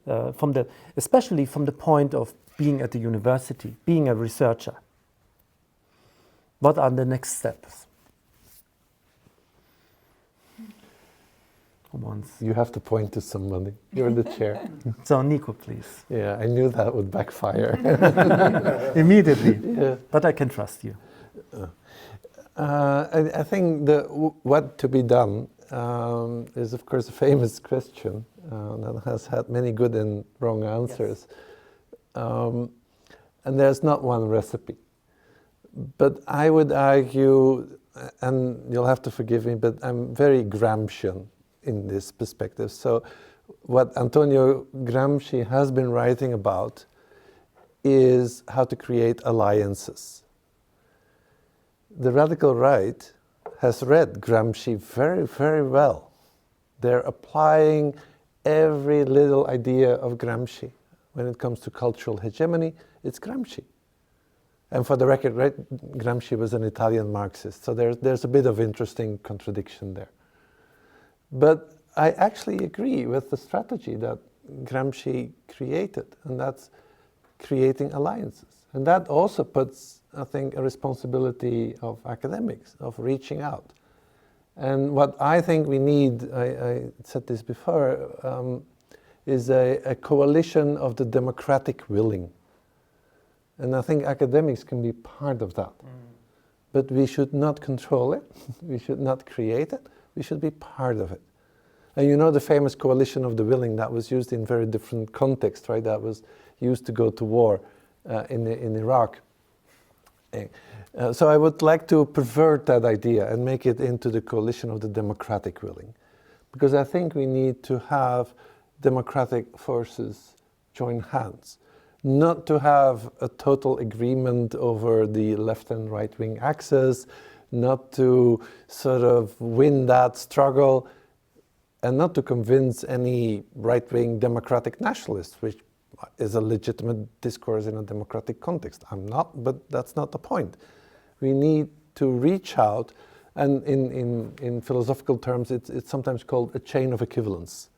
especially from the point of being at the university, being a researcher. What are the next steps? You have to point to somebody. You're in the chair. So Nico, please. Yeah, I knew that would backfire. Immediately. Yeah. But I can trust you. I think what to be done is, of course, a famous question that has had many good and wrong answers. Yes. And there's not one recipe. But I would argue, and you'll have to forgive me, but I'm very Gramscian in this perspective. So what Antonio Gramsci has been writing about is how to create alliances. The radical right has read Gramsci very, very well. They're applying every little idea of Gramsci. When it comes to cultural hegemony, it's Gramsci. And for the record, right, Gramsci was an Italian Marxist, so there's a bit of interesting contradiction there. But I actually agree with the strategy that Gramsci created, and that's creating alliances. And that also puts, I think, a responsibility of academics, of reaching out. And what I think we need, I said this before, is a coalition of the democratic willing. And I think academics can be part of that. But we should not control it, we should not create it, we should be part of it. And you know the famous coalition of the willing that was used in very different contexts, right? That was used to go to war in Iraq. So I would like to pervert that idea and make it into the coalition of the democratic willing. Because I think we need to have democratic forces join hands. Not to have a total agreement over the left and right wing axis, not to sort of win that struggle, and not to convince any right-wing democratic nationalists, which is a legitimate discourse in a democratic context. I'm not, but that's not the point. We need to reach out, and in philosophical terms, it's sometimes called a chain of equivalence.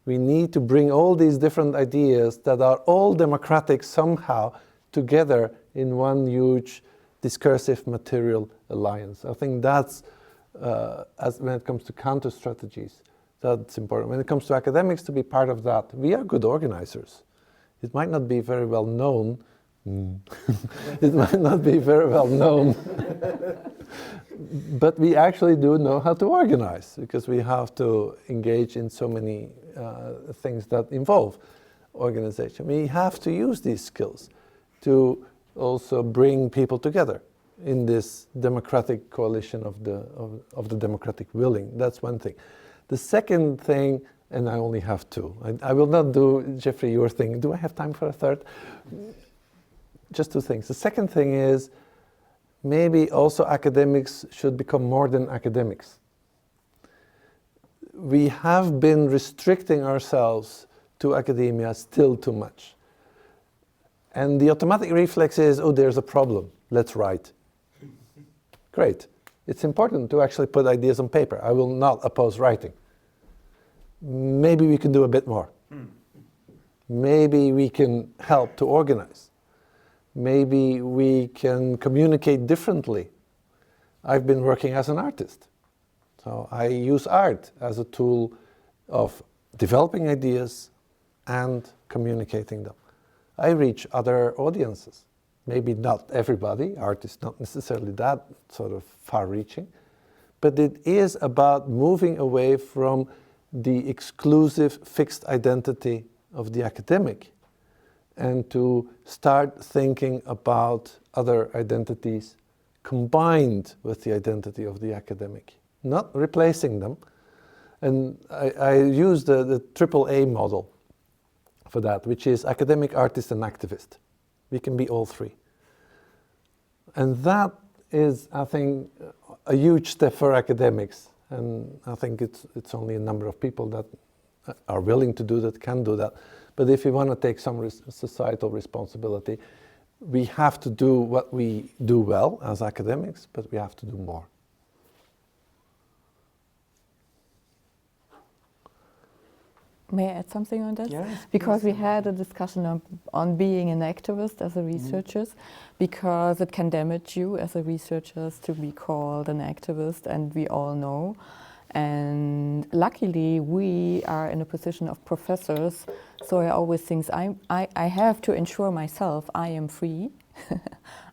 We need to bring all these different ideas that are all democratic somehow together in one huge discursive material alliance. I think that's, when it comes to counter strategies, that's important. When it comes to academics, to be part of that, we are good organizers. It might not be very well known. It might not be very well known. But we actually do know how to organize, because we have to engage in so many things that involve organization. We have to use these skills to also bring people together in this democratic coalition of the democratic willing. That's one thing. The second thing, and I only have two. I will not do, Jeffrey, your thing. Do I have time for a third? Just two things. The second thing is, maybe also academics should become more than academics. We have been restricting ourselves to academia still too much. And the automatic reflex is, oh, there's a problem, let's write. Great. It's important to actually put ideas on paper. I will not oppose writing. Maybe we can do a bit more. Maybe we can help to organize. Maybe we can communicate differently. I've been working as an artist. So I use art as a tool of developing ideas and communicating them. I reach other audiences. Maybe not everybody. Art is not necessarily that sort of far-reaching. But it is about moving away from the exclusive fixed identity of the academic and to start thinking about other identities combined with the identity of the academic, not replacing them. And I use the AAA model for that, which is academic, artist, and activist. We can be all three. And that is, I think, a huge step for academics. And I think it's only a number of people that are willing to do that, can do that. But if we want to take some societal responsibility, we have to do what we do well as academics, but we have to do more. May I add something on that? Yes, because please. we had a discussion on being an activist as a researcher, because it can damage you as a researcher to be called an activist, and we all know. And luckily, we are in a position of professors, so I always think I have to ensure myself I am free.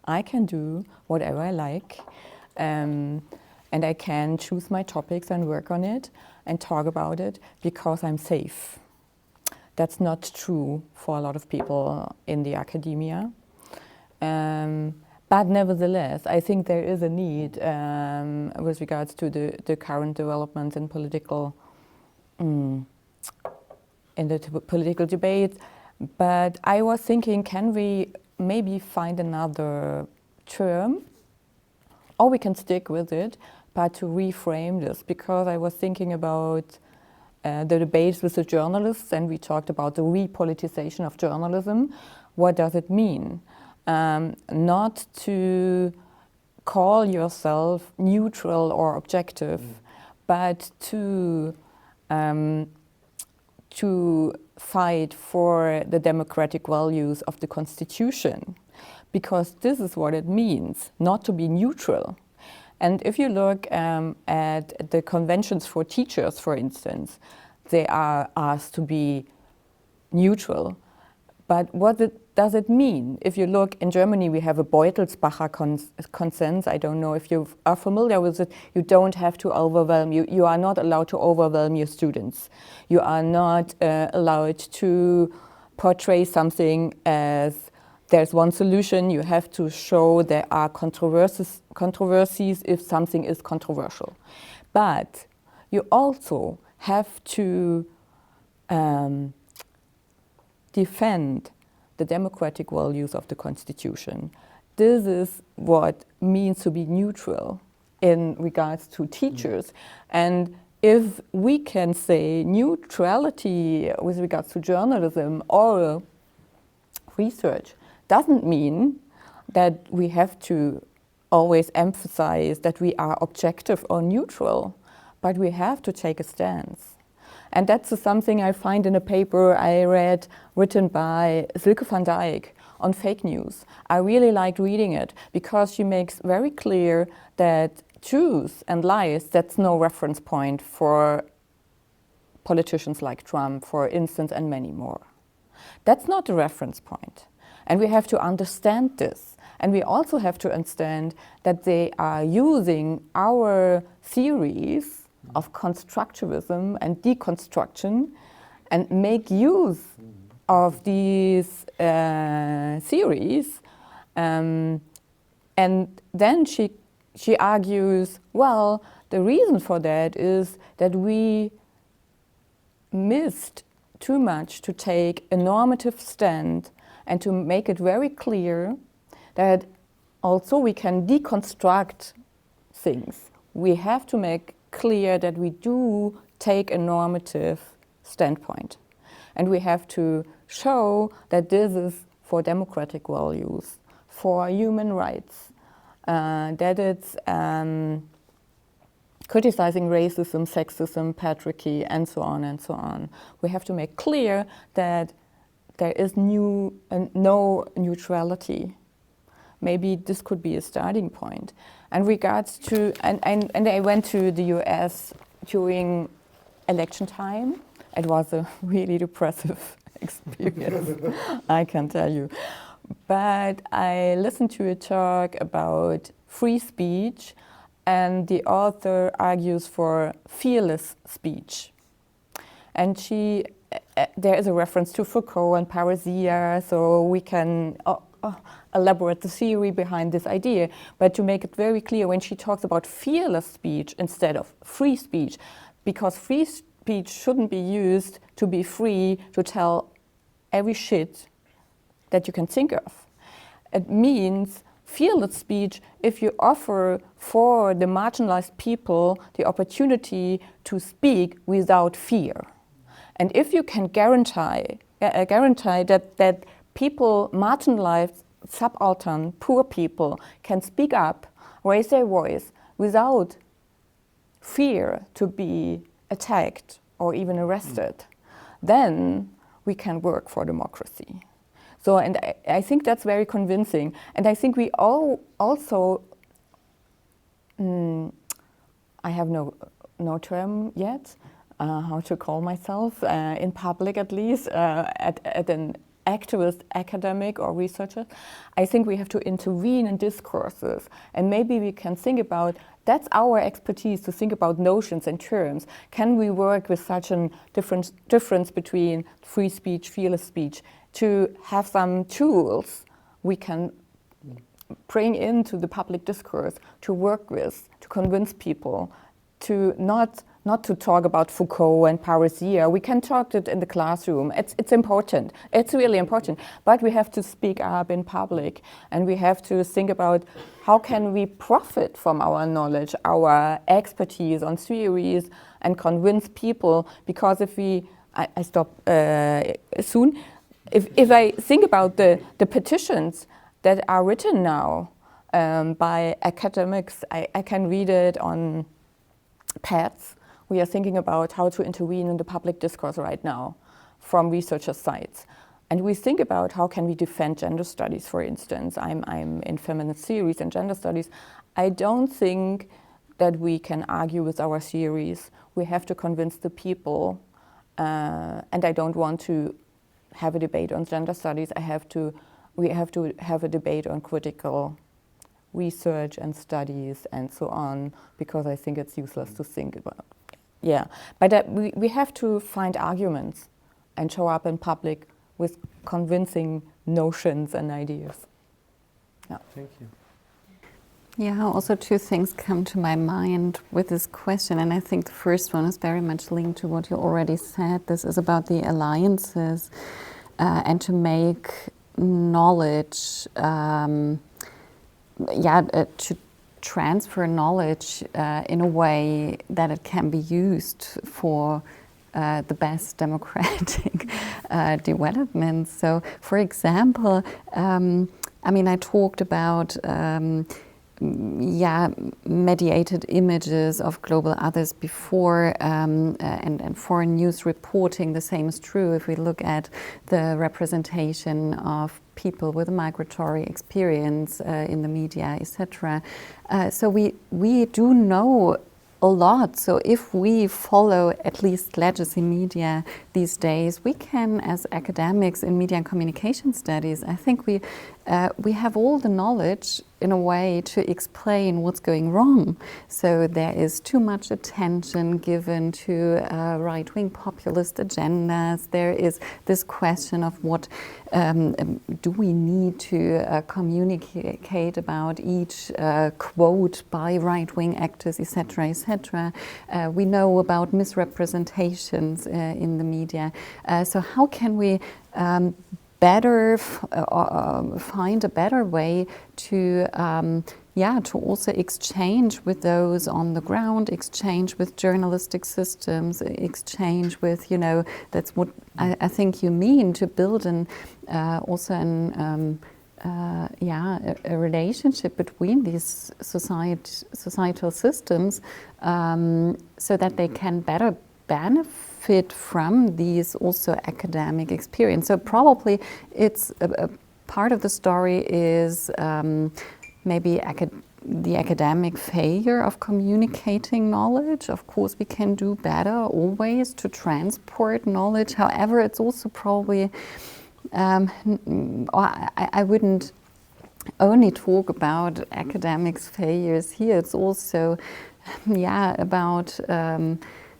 I can do whatever I like, and I can choose my topics and work on it and talk about it because I'm safe. That's not true for a lot of people in the academia. But nevertheless, I think there is a need with regards to the current developments in political political debate. But I was thinking, can we maybe find another term, or we can stick with it, but to reframe this, because I was thinking about the debates with the journalists, and we talked about the repoliticization of journalism. What does it mean? Not to call yourself neutral or objective, but to fight for the democratic values of the Constitution, because this is what it means, not to be neutral. And if you look at the conventions for teachers, for instance, they are asked to be neutral. But what does it mean? If you look in Germany, we have a Beutelsbacher consensus. I don't know if you are familiar with it. You don't have to overwhelm. You are not allowed to overwhelm your students. You are not allowed to portray something as there's one solution. You have to show there are controversies if something is controversial. But you also have to defend the democratic values of the Constitution. This is what means to be neutral in regards to teachers. And if we can say neutrality with regards to journalism or research doesn't mean that we have to always emphasize that we are objective or neutral, but we have to take a stance. And that's something I find in a paper I read written by Silke van Dijk on fake news. I really liked reading it because she makes very clear that truth and lies, that's no reference point for politicians like Trump, for instance, and many more. That's not a reference point. And we have to understand this. And we also have to understand that they are using our theories of constructivism and deconstruction and make use of these theories. And then she argues, well, the reason for that is that we missed too much to take a normative stand and to make it very clear that also we can deconstruct things. We have to make clear that we do take a normative standpoint. And we have to show that this is for democratic values, for human rights, that it's criticizing racism, sexism, patriarchy, and so on and so on. We have to make clear that there is no neutrality. Maybe this could be a starting point. And regards to, and I went to the US during election time. It was a really depressive experience, I can tell you. But I listened to a talk about free speech, and the author argues for fearless speech. And there is a reference to Foucault and Parisia, so we can elaborate the theory behind this idea. But to make it very clear, when she talks about fearless speech instead of free speech, because free speech shouldn't be used to be free to tell every shit that you can think of. It means fearless speech if you offer for the marginalized people the opportunity to speak without fear. And if you can guarantee that people, marginalized, subaltern, poor people, can speak up, raise their voice without fear to be attacked or even arrested, then we can work for democracy. So, and I think that's very convincing. And I think we all also, I have no term yet, how to call myself, in public at least, at an activist, academic or researcher. I think we have to intervene in discourses, and maybe we can think about, that's our expertise, to think about notions and terms. Can we work with such a difference between free speech, fearless speech, to have some tools we can bring into the public discourse, to work with, to convince people, to not to talk about Foucault and Parisia. We can talk it in the classroom. It's important. It's really important. But we have to speak up in public, and we have to think about how can we profit from our knowledge, our expertise on theories, and convince people. Because if I stop soon. If I think about the petitions that are written now by academics, I can read it on pads. We are thinking about how to intervene in the public discourse right now from researchers' sites. And we think about how can we defend gender studies, for instance. I'm in feminist theories and gender studies. I don't think that we can argue with our theories. We have to convince the people. And I don't want to have a debate on gender studies. We have to have a debate on critical research and studies and so on, because I think it's useless to think about. Yeah, but we have to find arguments and show up in public with convincing notions and ideas. Yeah. Thank you. Yeah, also two things come to my mind with this question, and I think the first one is very much linked to what you already said. This is about the alliances and to make knowledge, to transfer knowledge in a way that it can be used for the best democratic developments. So, for example, I mean, I talked about mediated images of global others before, and foreign news reporting. The same is true if we look at the representation of people with a migratory experience in the media, etc. So we do know a lot. So if we follow at least legacy media these days, we can, as academics in media and communication studies, I think we have all the knowledge in a way to explain what's going wrong. So there is too much attention given to right-wing populist agendas. There is this question of what do we need to communicate about each quote by right-wing actors, etc., etc. We know about misrepresentations in the media. So how can we better find a better way to to also exchange with those on the ground, exchange with journalistic systems, exchange with, that's what I think you mean, to build a relationship between these societal systems, so that they can better benefit from these also academic experience. So probably it's a part of the story is maybe the academic failure of communicating knowledge. Of course, we can do better always to transport knowledge. However, it's also probably, I wouldn't only talk about academics' failures here. It's also, about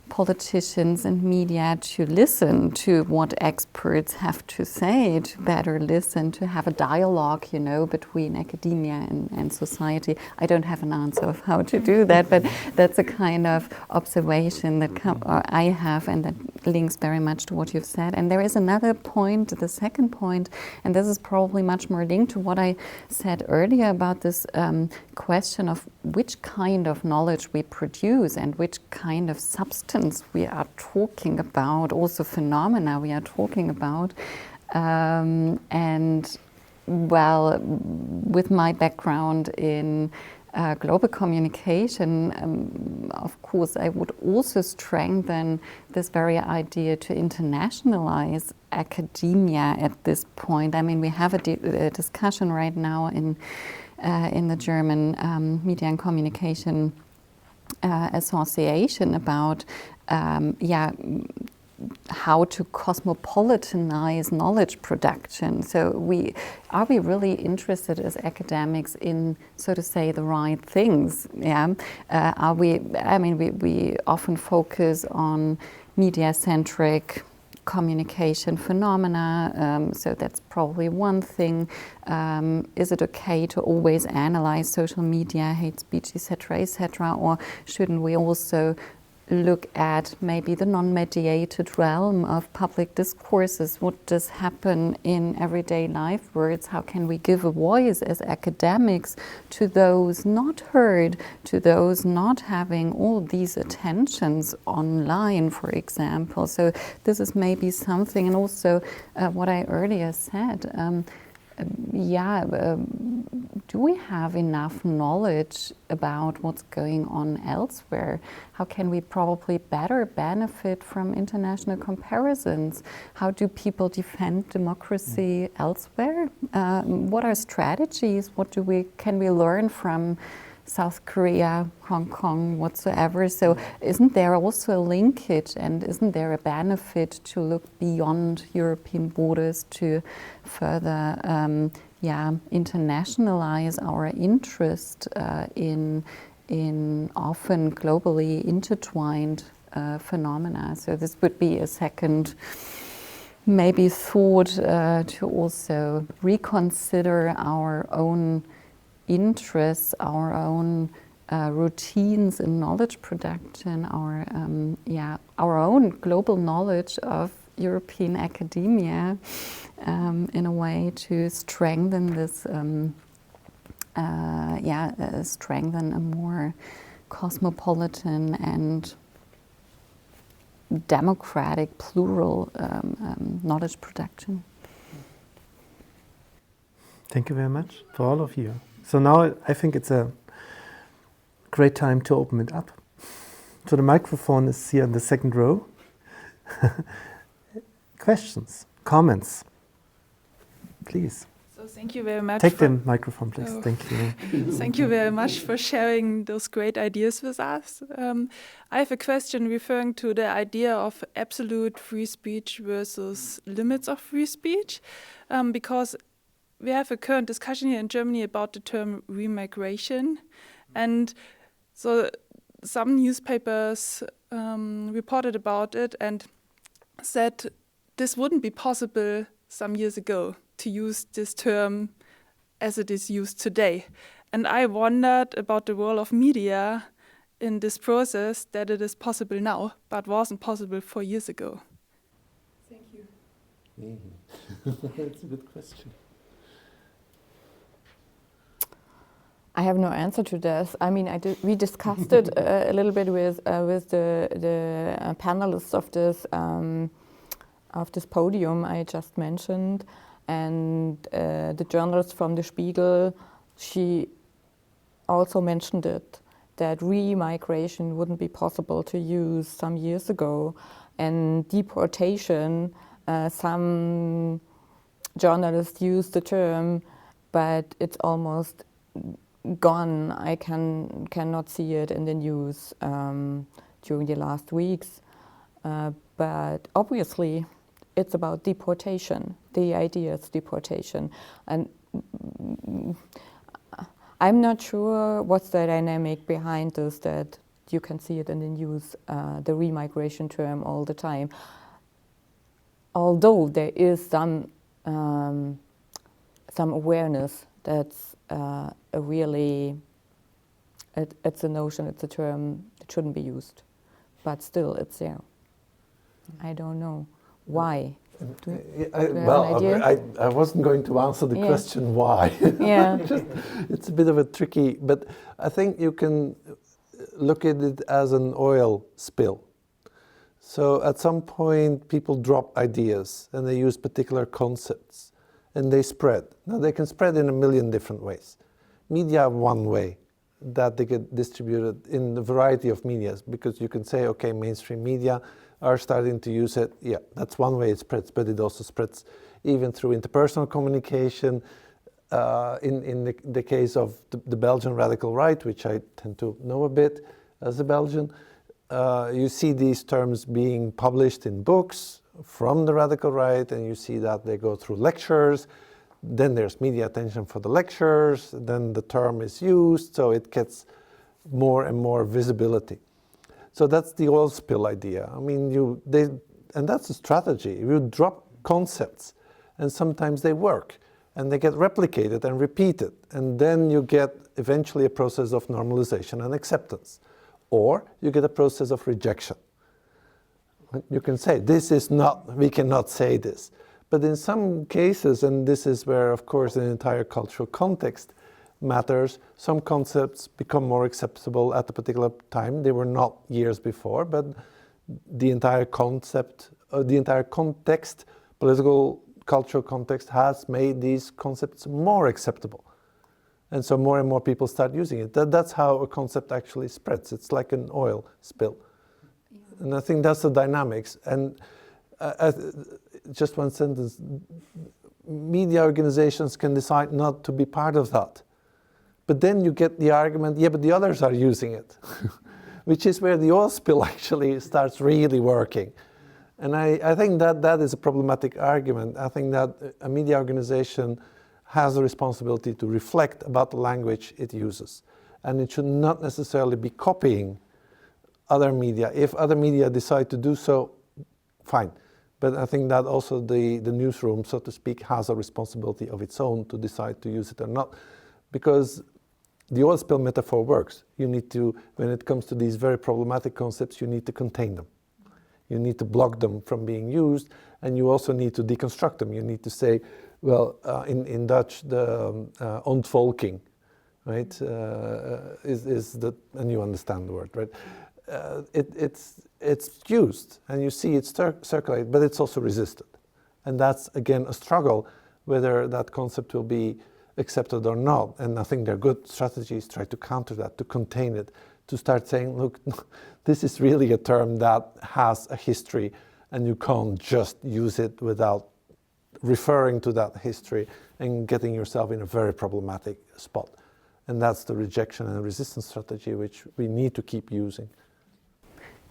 politicians and media to listen to what experts have to say, to better listen, to have a dialogue, between academia and society. I don't have an answer of how to do that, but that's a kind of observation that I have, and that links very much to what you've said. And there is another point, the second point, and this is probably much more linked to what I said earlier about this question of which kind of knowledge we produce and which kind of substance we are talking about, also phenomena we are talking about. And well, with my background in global communication, of course, I would also strengthen this very idea to internationalize academia at this point. I mean, we have a discussion right now in the German Media and Communication Association about how to cosmopolitanize knowledge production. So are we really interested as academics in, so to say, the right things? Are we? I mean, we often focus on media-centric communication phenomena, so that's probably one thing. Is it okay to always analyze social media, hate speech, etc., or shouldn't we also look at maybe the non-mediated realm of public discourses? What does happen in everyday life words? How can we give a voice as academics to those not heard, to those not having all these attentions online, for example? So this is maybe something, and also what I earlier said, do we have enough knowledge about what's going on elsewhere? How can we probably better benefit from international comparisons? How do people defend democracy elsewhere? What are strategies? What can we learn from South Korea, Hong Kong, whatsoever? So isn't there also a linkage, and isn't there a benefit to look beyond European borders to further internationalize our interest in often globally intertwined phenomena? So this would be a second maybe thought to also reconsider our own interests, our own routines in knowledge production, our own global knowledge of European academia, in a way to strengthen this, strengthen a more cosmopolitan and democratic, plural knowledge production. Thank you very much for all of you. So now I think it's a great time to open it up. So the microphone is here in the second row. Questions, comments, please. So thank you very much. Take the microphone, please. Oh. Thank you. Thank you very much for sharing those great ideas with us. I have a question referring to the idea of absolute free speech versus limits of free speech, because we have a current discussion here in Germany about the term remigration, and so some newspapers reported about it and said this wouldn't be possible some years ago to use this term as it is used today. And I wondered about the role of media in this process, that it is possible now, but wasn't possible 4 years ago. Thank you. That's a good question. I have no answer to this. I mean, we discussed it a little bit with the panelists of this podium I just mentioned, and the journalist from the Spiegel. She also mentioned it, that remigration wouldn't be possible to use some years ago, and deportation. Some journalists use the term, but it's almost gone. I cannot see it in the news during the last weeks, but obviously it's about deportation. The idea is deportation, and I'm not sure what's the dynamic behind this, that you can see it in the news, the remigration term all the time. Although there is some awareness that's it's a notion, it's a term that shouldn't be used, but still it's there. I don't know why. I wasn't going to answer the question why. Yeah. It's a bit of a tricky, but I think you can look at it as an oil spill. So at some point people drop ideas and they use particular concepts and they spread. Now they can spread in a million different ways. Media have one way that they get distributed in a variety of medias, because you can say, okay, mainstream media are starting to use it. Yeah, that's one way it spreads, but it also spreads even through interpersonal communication. In the case of the Belgian radical right, which I tend to know a bit as a Belgian, you see these terms being published in books from the radical right, and you see that they go through lectures. Then there's media attention for the lectures, then the term is used, so it gets more and more visibility. So that's the oil spill idea. I mean, and that's a strategy. You drop concepts, and sometimes they work, and they get replicated and repeated, and then you get eventually a process of normalization and acceptance, or you get a process of rejection. You can say, we cannot say this. But in some cases, and this is where, of course, the entire cultural context matters, some concepts become more acceptable at a particular time. They were not years before, but the entire concept, the entire context, political, cultural context has made these concepts more acceptable. And so more and more people start using it. That's how a concept actually spreads. It's like an oil spill. Yeah. And I think that's the dynamics. And just one sentence, media organizations can decide not to be part of that. But then you get the argument, yeah, but the others are using it, which is where the oil spill actually starts really working. And I think that is a problematic argument. I think that a media organization has a responsibility to reflect about the language it uses. And it should not necessarily be copying other media. If other media decide to do so, fine. But I think that also the newsroom, so to speak, has a responsibility of its own to decide to use it or not. Because the oil spill metaphor works. You need to, when it comes to these very problematic concepts, you need to contain them. You need to block them from being used, and you also need to deconstruct them. You need to say, well, in Dutch, the ontvolking, right, is the, and you understand the word, right? it's used and you see it circulate, but it's also resisted. And that's, again, a struggle whether that concept will be accepted or not. And I think there are good strategies try to counter that, to contain it, to start saying, look, this is really a term that has a history and you can't just use it without referring to that history and getting yourself in a very problematic spot. And that's the rejection and resistance strategy which we need to keep using.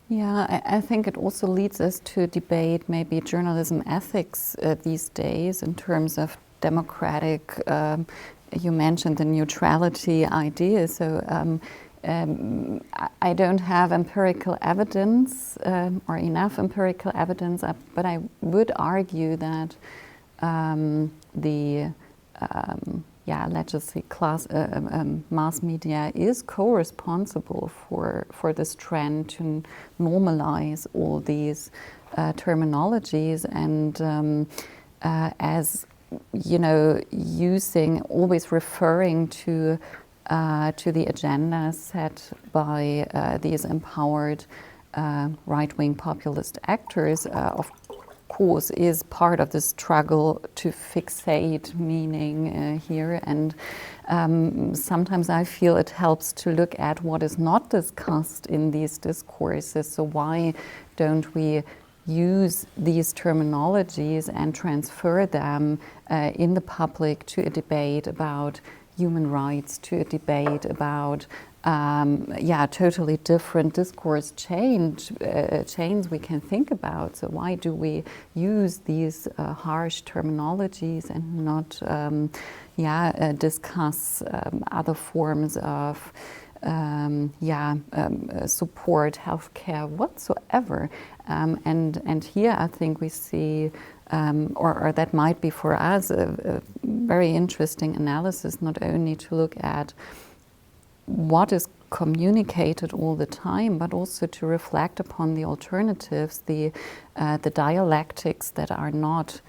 Yeah, I think it also leads us to debate maybe journalism ethics these days in terms of democratic, you mentioned the neutrality idea, so I don't have empirical evidence or enough empirical evidence, but I would argue that let's just say mass media is co-responsible for this trend to normalize all these terminologies, and as you know, always referring to the agenda set by these empowered right-wing populist actors, of course, is part of the struggle to fixate meaning here. And sometimes I feel it helps to look at what is not discussed in these discourses. So why don't we use these terminologies and transfer them in the public to a debate about human rights, to a debate about totally different discourse chains we can think about. So why do we use these harsh terminologies and not discuss other forms of support, healthcare, whatsoever? And here I think we see, or that might be for us a very interesting analysis, not only to look at what is communicated all the time, but also to reflect upon the alternatives, the dialectics that are not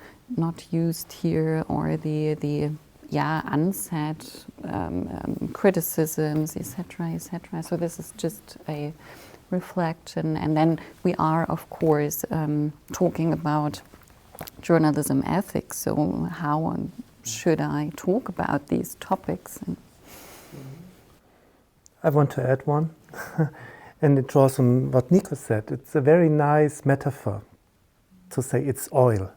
used here, or the unsaid criticisms, etc., etc. So this is just a reflection, and then we are, of course, talking about journalism ethics. So how should I talk about these topics? I want to add one, and it draws on what Nico said. It's a very nice metaphor to say it's oil,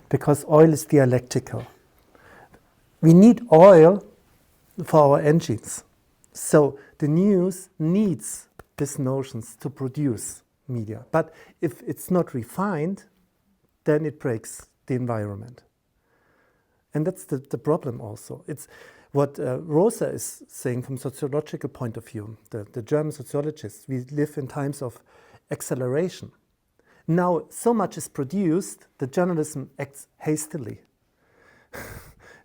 because oil is dialectical. We need oil for our engines. So the news needs these notions to produce media. But if it's not refined, then it breaks the environment. And that's the problem also. It's what Rosa is saying from sociological point of view, the German sociologists. We live in times of acceleration. Now so much is produced that journalism acts hastily.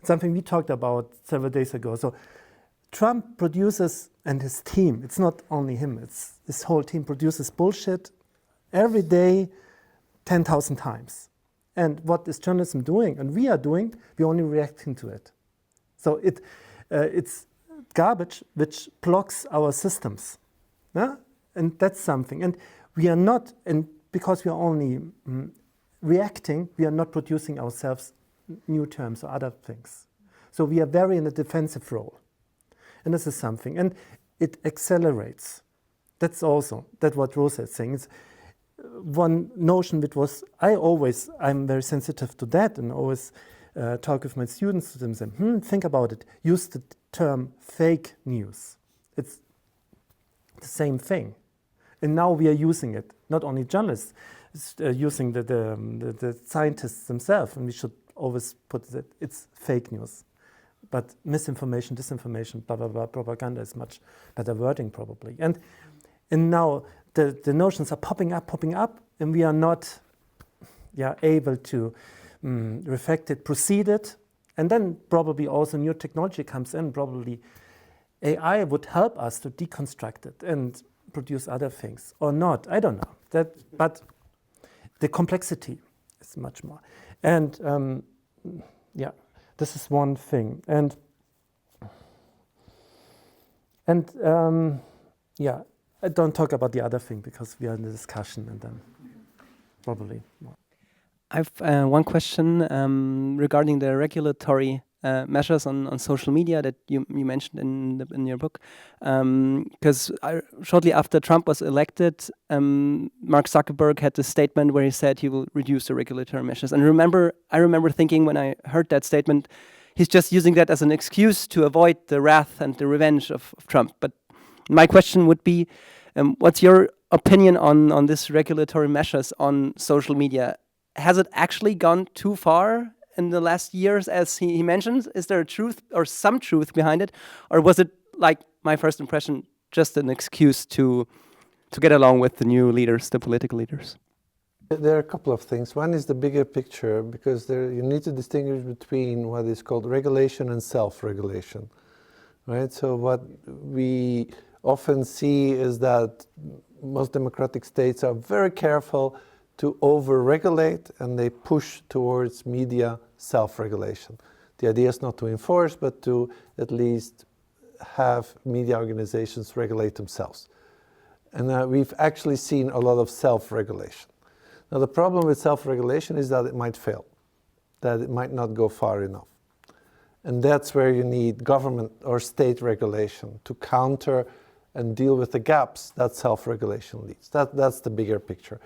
Something we talked about several days ago. So Trump produces, and his team, it's not only him, it's his whole team, produces bullshit every day 10,000 times. And what is journalism doing? And we are doing, we're only reacting to it. So it's garbage which blocks our systems. Yeah? And that's something. And we are not, and because we are only reacting, we are not producing ourselves new terms or other things. So we are very in a defensive role. And this is something. And it accelerates. That's also, that's what Rosa is saying. It's one notion which was, I'm very sensitive to that, and always talk with my students to them, say, think about it. Use the term fake news. It's the same thing. And now we are using it, not only journalists, using the scientists themselves, and we should always put that it's fake news. But misinformation, disinformation, blah, blah, blah, propaganda is much better wording probably. And now the notions are popping up, and we are not able to reflect it, proceed it, and then probably also new technology comes in. Probably AI would help us to deconstruct it and produce other things, or not. I don't know. But the complexity is much more. And this is one thing. And I don't talk about the other thing because we are in the discussion and then probably more. I've one question regarding the regulatory measures on social media that you mentioned in your book. Because shortly after Trump was elected, Mark Zuckerberg had this statement where he said he will reduce the regulatory measures. And I remember thinking when I heard that statement, he's just using that as an excuse to avoid the wrath and the revenge of Trump. But my question would be, what's your opinion on this regulatory measures on social media? Has it actually gone too far in the last years, as he mentions? Is there a truth or some truth behind it? Or was it, like my first impression, just an excuse to get along with the new leaders, the political leaders? There are a couple of things. One is the bigger picture, because you need to distinguish between what is called regulation and self-regulation, right? So what we often see is that most democratic states are very careful to over-regulate, and they push towards media self-regulation. The idea is not to enforce, but to at least have media organizations regulate themselves. And we've actually seen a lot of self-regulation. Now, the problem with self-regulation is that it might fail, that it might not go far enough. And that's where you need government or state regulation to counter and deal with the gaps that self-regulation leads. That's the bigger picture.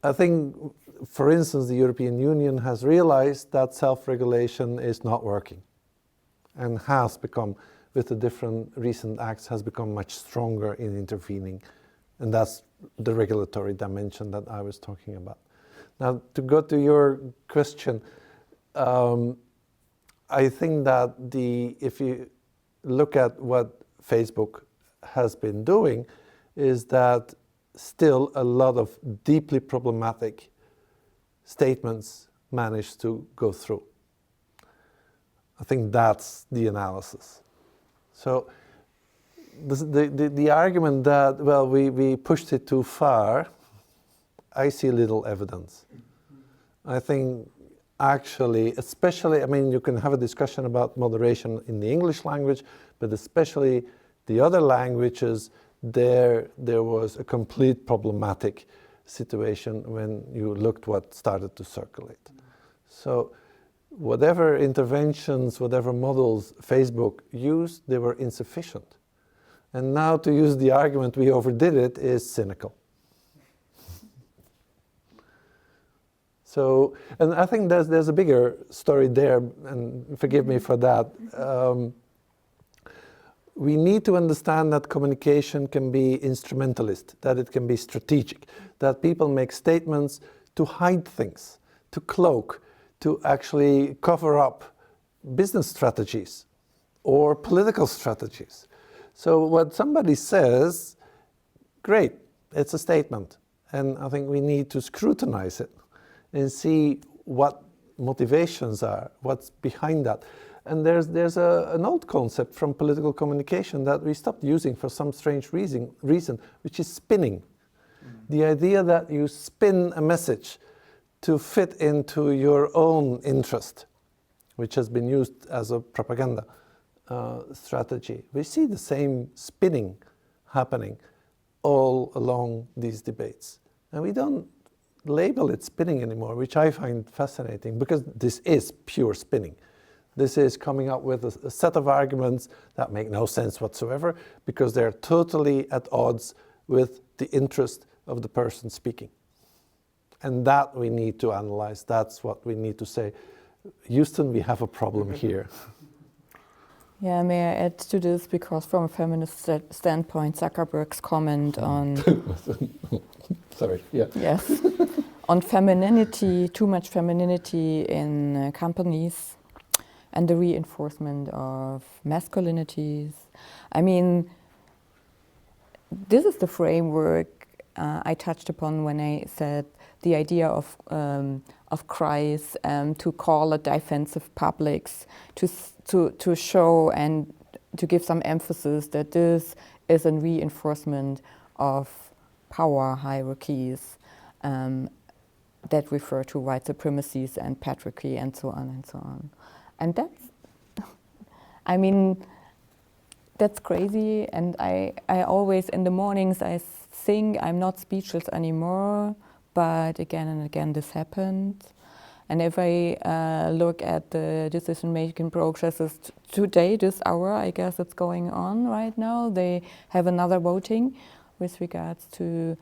I think, for instance, the European Union has realized that self-regulation is not working and has become, with the different recent acts, has become much stronger in intervening. And that's the regulatory dimension that I was talking about. Now, to go to your question, I think that if you look at what Facebook has been doing, is that still a lot of deeply problematic statements managed to go through. I think that's the analysis. So the argument that, well, we pushed it too far, I see little evidence. I think actually, especially, I mean, you can have a discussion about moderation in the English language, but especially the other languages, there was a complete problematic situation when you looked what started to circulate. So whatever interventions, whatever models Facebook used, they were insufficient. And now to use the argument we overdid it is cynical. So, and I think there's a bigger story there, and forgive me for that. We need to understand that communication can be instrumentalist, that it can be strategic, that people make statements to hide things, to cloak, to actually cover up business strategies or political strategies. So what somebody says, great, it's a statement. And I think we need to scrutinize it and see what motivations are, what's behind that. And there's an old concept from political communication that we stopped using for some strange reason, which is spinning. The idea that you spin a message to fit into your own interest, which has been used as a propaganda strategy. We see the same spinning happening all along these debates. And we don't label it spinning anymore, which I find fascinating, because this is pure spinning. This is coming up with a set of arguments that make no sense whatsoever, because they're totally at odds with the interest of the person speaking. And that we need to analyze. That's what we need to say. Houston, we have a problem here. Yeah, may I add to this, because from a feminist standpoint, Zuckerberg's comment on... Sorry, yeah. Yes, on femininity, too much femininity in companies, and the reinforcement of masculinities. I mean, this is the framework I touched upon when I said the idea of cries, to call a defensive publics, to show and to give some emphasis that this is a reinforcement of power hierarchies that refer to white supremacies and patriarchy and so on and so on. And that's, I mean, that's crazy, and I always, in the mornings, I think I'm not speechless anymore, but again and again this happened. And if I look at the decision-making processes today, this hour, I guess it's going on right now, they have another voting with regards to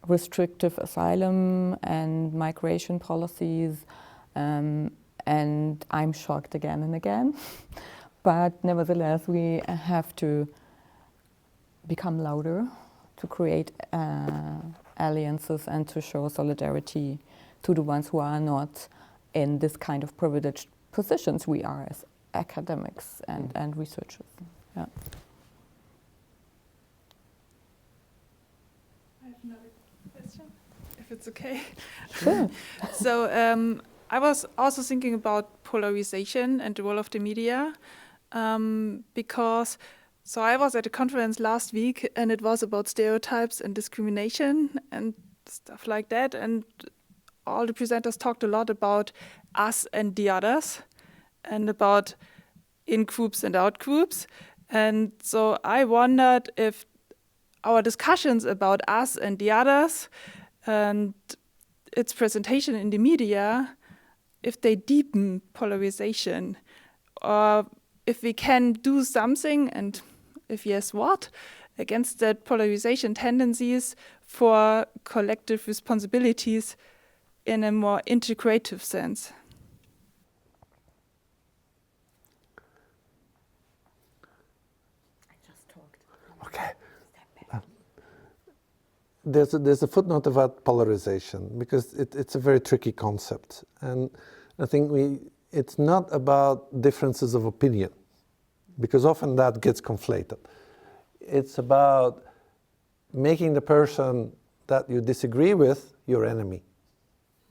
restrictive asylum and migration policies, and I'm shocked again and again. But nevertheless, we have to become louder, to create alliances and to show solidarity to the ones who are not in this kind of privileged positions we are as academics and researchers. Yeah. I have another question, if it's okay. Sure. So I was also thinking about polarization and the role of the media, because I was at a conference last week and it was about stereotypes and discrimination and stuff like that, and all the presenters talked a lot about us and the others and about in-groups and out-groups. And so I wondered if our discussions about us and the others and its presentation in the media, if they deepen polarization, or if we can do something, and if yes, what, against that polarization tendencies for collective responsibilities in a more integrative sense. I just talked. Okay. There's a footnote about polarization, because it's a very tricky concept, and I think it's not about differences of opinion, because often that gets conflated. It's about making the person that you disagree with your enemy.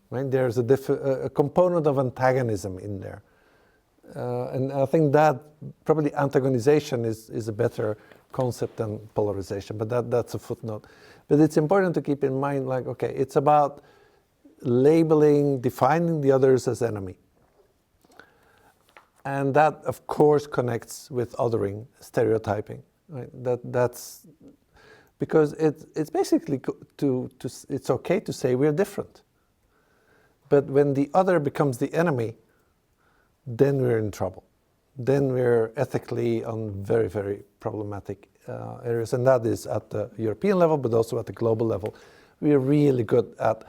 Right? There's a component of antagonism in there, and I think that probably antagonization is a better concept than polarization, but that's a footnote. But it's important to keep in mind, like, okay, it's about labeling, defining the others as enemy. And that, of course, connects with othering, stereotyping. Right? That's because it's basically it's okay to say we're different. But when the other becomes the enemy, then we're in trouble. Then we're ethically on very, very problematic areas, and that is at the European level, but also at the global level. We're really good at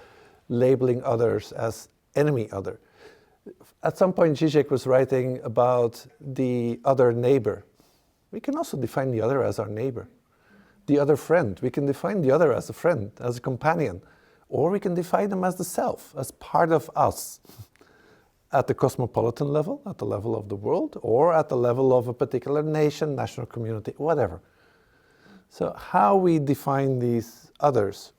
labeling others as enemy other. At some point, Zizek was writing about the other neighbor. We can also define the other as our neighbor. The other friend, we can define the other as a friend, as a companion, or we can define them as the self, as part of us. At the cosmopolitan level, at the level of the world, or at the level of a particular nation, national community, whatever. So how we define these others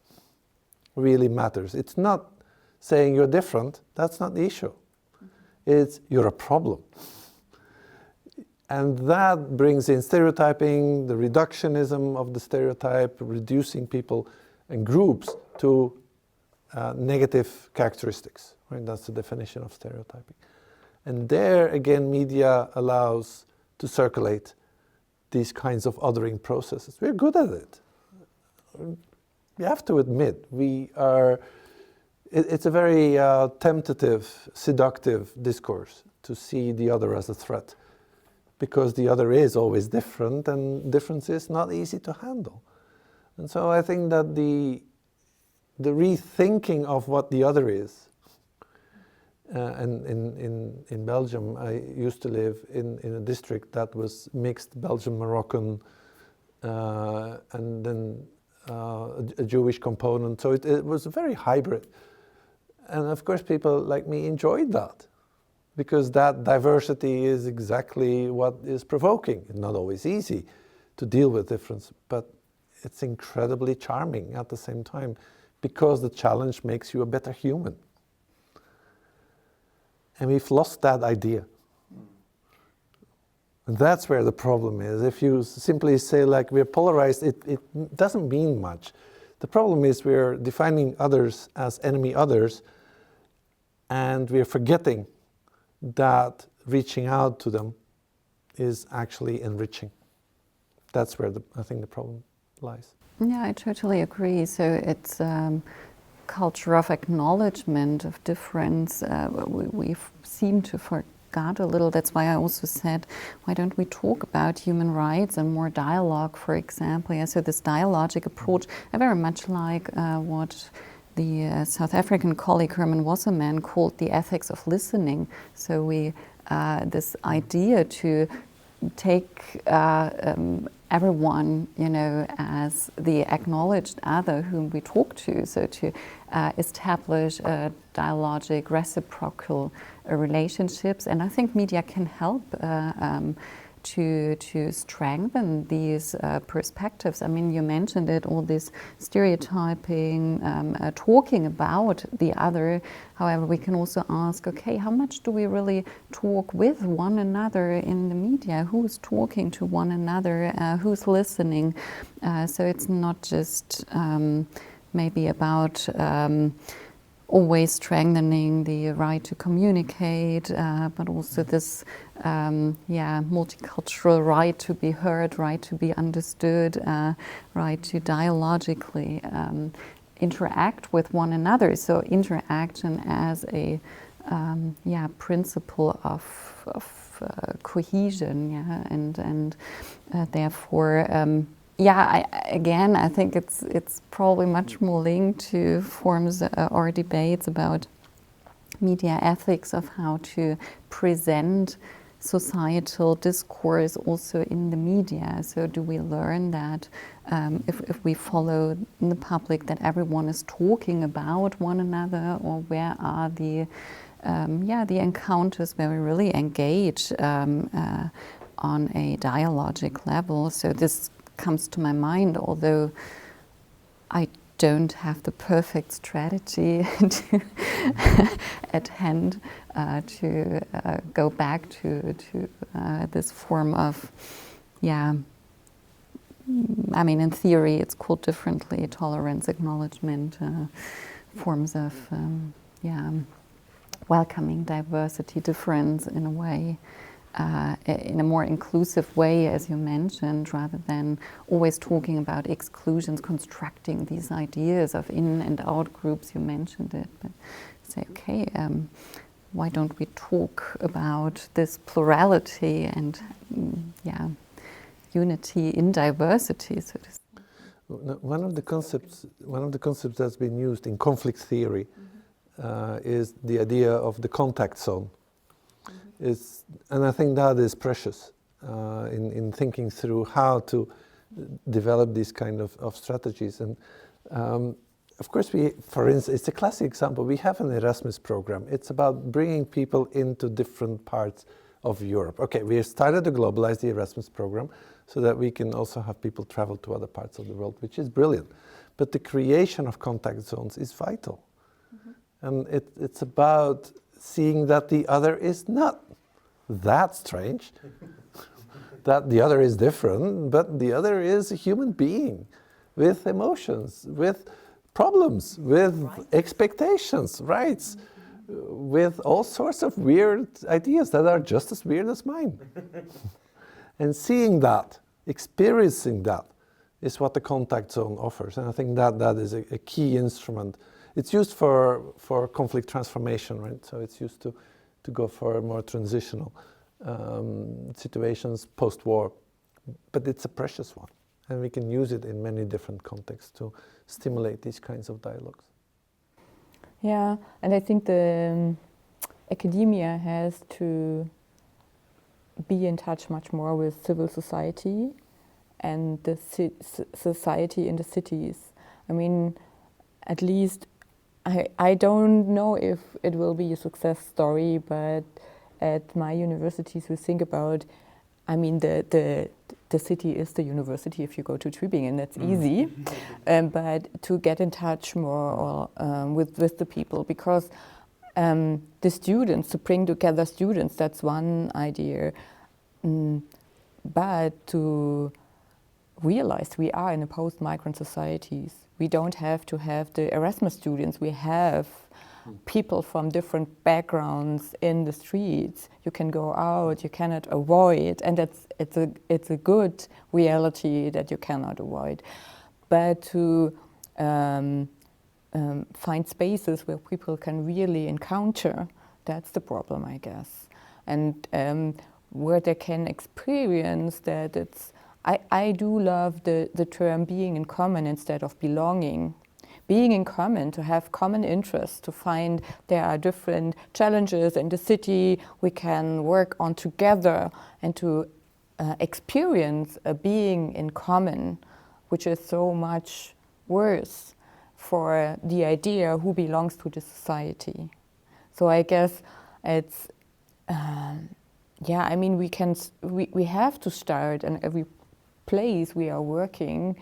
really matters. It's not saying you're different, that's not the issue. It's you're a problem. And that brings in stereotyping, the reductionism of the stereotype, reducing people and groups to negative characteristics. Right? That's the definition of stereotyping. And there, again, media allows to circulate these kinds of othering processes. We're good at it. We have to admit, it's a very tentative, seductive discourse to see the other as a threat, because the other is always different, and difference is not easy to handle. And so I think that the rethinking of what the other is, and in Belgium, I used to live in a district that was mixed Belgian-Moroccan, and then a Jewish component. So it was very hybrid. And of course, people like me enjoyed that, because that diversity is exactly what is provoking. It's not always easy to deal with difference, but it's incredibly charming at the same time, because the challenge makes you a better human. And we've lost that idea. And that's where the problem is. If you simply say, like, we're polarized, it doesn't mean much. The problem is we're defining others as enemy others, and we're forgetting that reaching out to them is actually enriching. That's where I think the problem lies. Yeah, I totally agree. So it's culture of acknowledgement of difference. We seem to forget a little. That's why I also said, why don't we talk about human rights and more dialogue, for example? Yeah, so this dialogic approach, I very much like what the South African colleague Herman Wasserman called the ethics of listening. So we this idea to take everyone, you know, as the acknowledged other whom we talk to. So to establish dialogic, reciprocal relationships, and I think media can help to strengthen these perspectives. I mean, you mentioned it, all this stereotyping, talking about the other. However, we can also ask, okay, how much do we really talk with one another in the media? Who's talking to one another? Who's listening? So it's not just maybe about always strengthening the right to communicate, but also this multicultural right to be heard, right to be understood, right to dialogically interact with one another. So interaction as a principle of cohesion, and therefore. I think it's probably much more linked to forms or debates about media ethics, of how to present societal discourse also in the media. So do we learn that if we follow in the public that everyone is talking about one another, or where are the encounters where we really engage on a dialogic level? So this comes to my mind, although I don't have the perfect strategy at hand to go back to this form of, I mean, in theory it's called differently, tolerance, acknowledgement, forms of, welcoming diversity, difference in a way. In a more inclusive way, as you mentioned, rather than always talking about exclusions, constructing these ideas of in and out groups, you mentioned it, but say, okay, why don't we talk about this plurality and, unity in diversity, so to speak. One of the concepts that's been used in conflict theory is the idea of the contact zone. And I think that is precious in thinking through how to develop these kind of strategies. And of course, for instance, it's a classic example. We have an Erasmus program. It's about bringing people into different parts of Europe. Okay, we started to globalize the Erasmus program so that we can also have people travel to other parts of the world, which is brilliant. But the creation of contact zones is vital. And it's about seeing that the other is not that strange, that the other is different, but the other is a human being with emotions, with problems, with expectations, rights, with all sorts of weird ideas that are just as weird as mine. And seeing that, experiencing that, is what the contact zone offers. And I think that is a key instrument. It's used for conflict transformation, right? So it's used to go for more transitional situations post-war. But it's a precious one. And we can use it in many different contexts to stimulate these kinds of dialogues. Yeah, and I think the academia has to be in touch much more with civil society and the society in the cities. I mean, at least I don't know if it will be a success story, but at my universities we think about, I mean, the city is the university if you go to Tübingen, that's easy. But to get in touch more with the people, because the students, to bring together students, that's one idea. But to realize we are in a post-migrant societies. We don't have to have the Erasmus students. We have people from different backgrounds in the streets. You can go out, you cannot avoid, and it's a good reality that you cannot avoid. But to find spaces where people can really encounter, that's the problem, I guess. And where they can experience that it's, I do love the term being in common instead of belonging. Being in common, to have common interests, to find there are different challenges in the city we can work on together, and to experience a being in common, which is so much worse for the idea who belongs to the society. So I guess it's, yeah, I mean, we have to start in every place we are working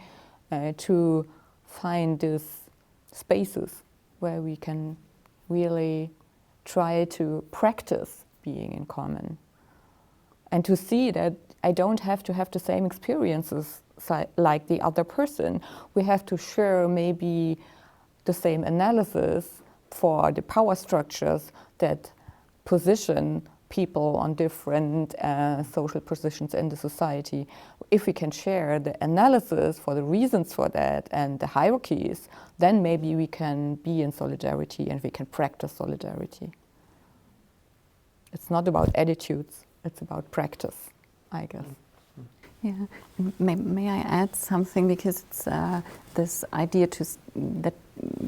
to find these spaces where we can really try to practice being in common. And to see that I don't have to have the same experiences like the other person. We have to share maybe the same analysis for the power structures that position people on different social positions in the society. If we can share the analysis for the reasons for that and the hierarchies, then maybe we can be in solidarity and we can practice solidarity. It's not about attitudes, it's about practice, I guess. Yeah, may I add something, because it's this idea that,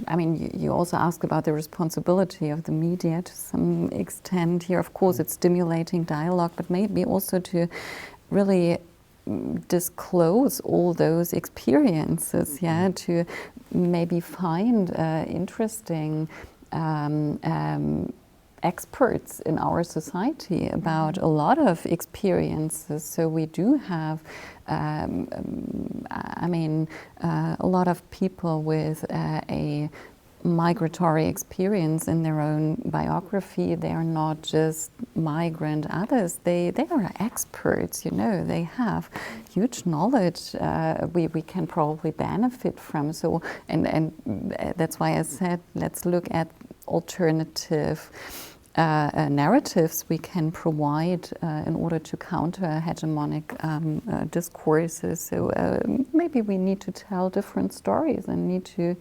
I mean, you also ask about the responsibility of the media to some extent here. Of course, it's stimulating dialogue, but maybe also to really disclose all those experiences, yeah, to maybe find interesting experts in our society about a lot of experiences. So we do have, I mean, a lot of people with a migratory experience in their own biography. They are not just migrant others. They are experts, you know. They have huge knowledge we can probably benefit from. So, and that's why I said, let's look at alternative narratives we can provide in order to counter hegemonic discourses. So maybe we need to tell different stories and need to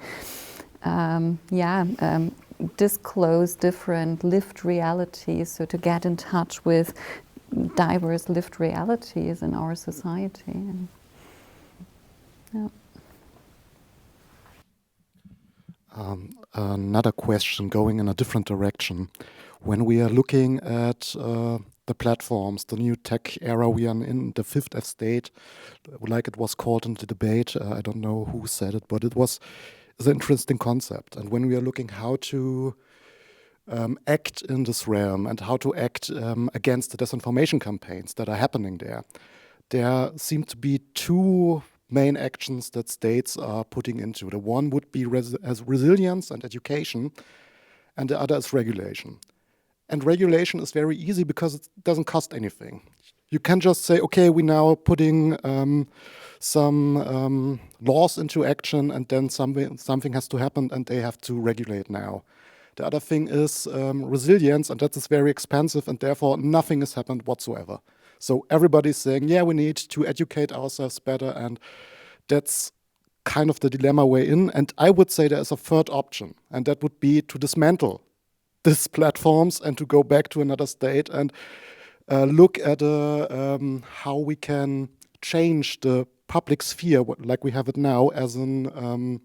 disclose different lived realities, so to get in touch with diverse lived realities in our society. And, yeah. Another question going in a different direction. When we are looking at the platforms, the new tech era we are in, the fifth estate, like it was called in the debate, I don't know who said it, but it's an interesting concept. And when we are looking how to act in this realm and how to act against the disinformation campaigns that are happening there seem to be two main actions that states are putting into. The one would be as resilience and education, and the other is regulation. And regulation is very easy because it doesn't cost anything. You can just say, okay, we're now putting some laws into action, and then something has to happen and they have to regulate now. The other thing is resilience, and that is very expensive, and therefore nothing has happened whatsoever. So everybody's saying, yeah, we need to educate ourselves better, and that's kind of the dilemma we're in. And I would say there is a third option, and that would be to dismantle these platforms and to go back to another state and look at how we can change the public sphere, like we have it now, as an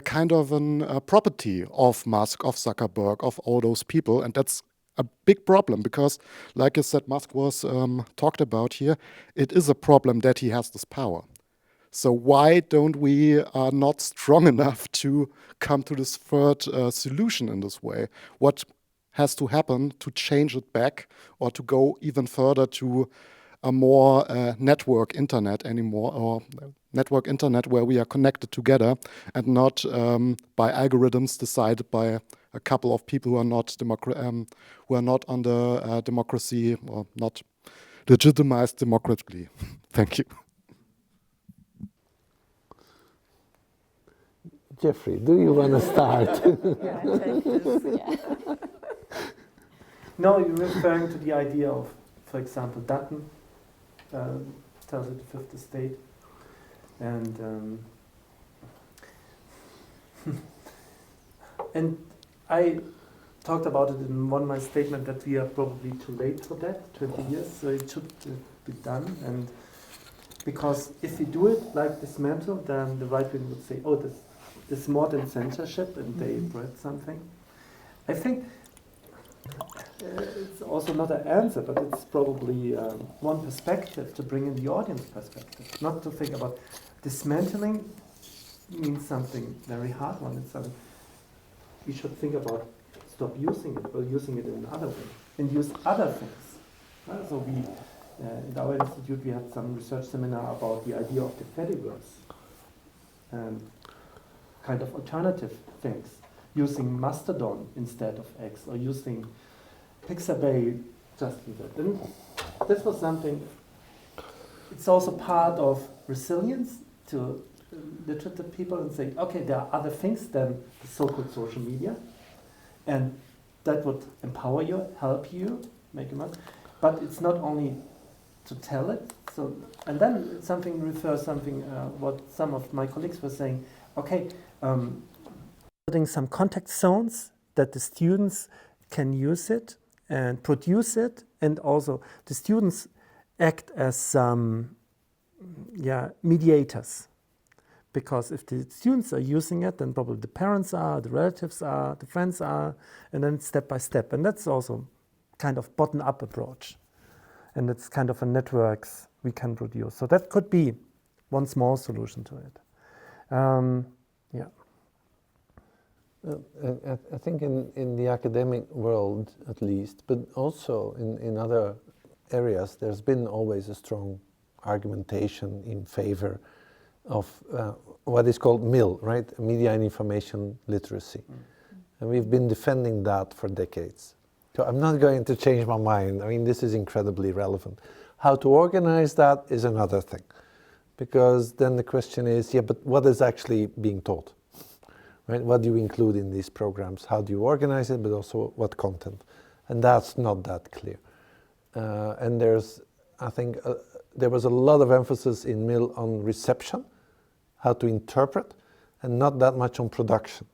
kind of a property of Musk, of Zuckerberg, of all those people. And that's a big problem because, like I said, Musk was talked about here, it is a problem that he has this power. So why don't we are not strong enough to come to this third solution in this way? What has to happen to change it back, or to go even further to a more network internet anymore, or network internet where we are connected together and not by algorithms decided by a couple of people who are not under democracy, or not legitimized democratically. Thank you. Jeffrey, do you want to start? No, you're referring to the idea of, for example, darin, tells it the fifth estate, and and I talked about it in one of my statement that we are probably too late for that, 20 years, so it should be done. And because if we do it like dismantle, then the right wing would say, oh, this is more than censorship, and they brought something. I think it's also not an answer, but it's probably one perspective to bring in the audience perspective, not to think about dismantling means something very hard one. It's something we should think about. Stop using it, or using it in another way, and use other things. So we, in our institute, we had some research seminar about the idea of the Fediverse, and kind of alternative things, using Mastodon instead of X, or using Pixabay just with it. And this was something, it's also part of resilience to literate people and say, okay, there are other things than the so-called social media, and that would empower you, help you, make you much. But it's not only to tell it. So, and then something refers something what some of my colleagues were saying. Okay, putting some context zones that the students can use it and produce it, and also the students act as mediators. Because if the students are using it, then probably the parents are, the relatives are, the friends are, and then step by step. And that's also kind of bottom-up approach. And it's kind of a networks we can produce. So that could be one small solution to it. I think in the academic world, at least, but also in other areas, there's been always a strong argumentation in favor of what is called MIL, right? Media and Information Literacy. And we've been defending that for decades. So I'm not going to change my mind. I mean, this is incredibly relevant. How to organize that is another thing. Because then the question is, but what is actually being taught? Right? What do you include in these programs? How do you organize it, but also what content? And that's not that clear. And there's, I think, there was a lot of emphasis in MIL on reception, how to interpret, and not that much on production.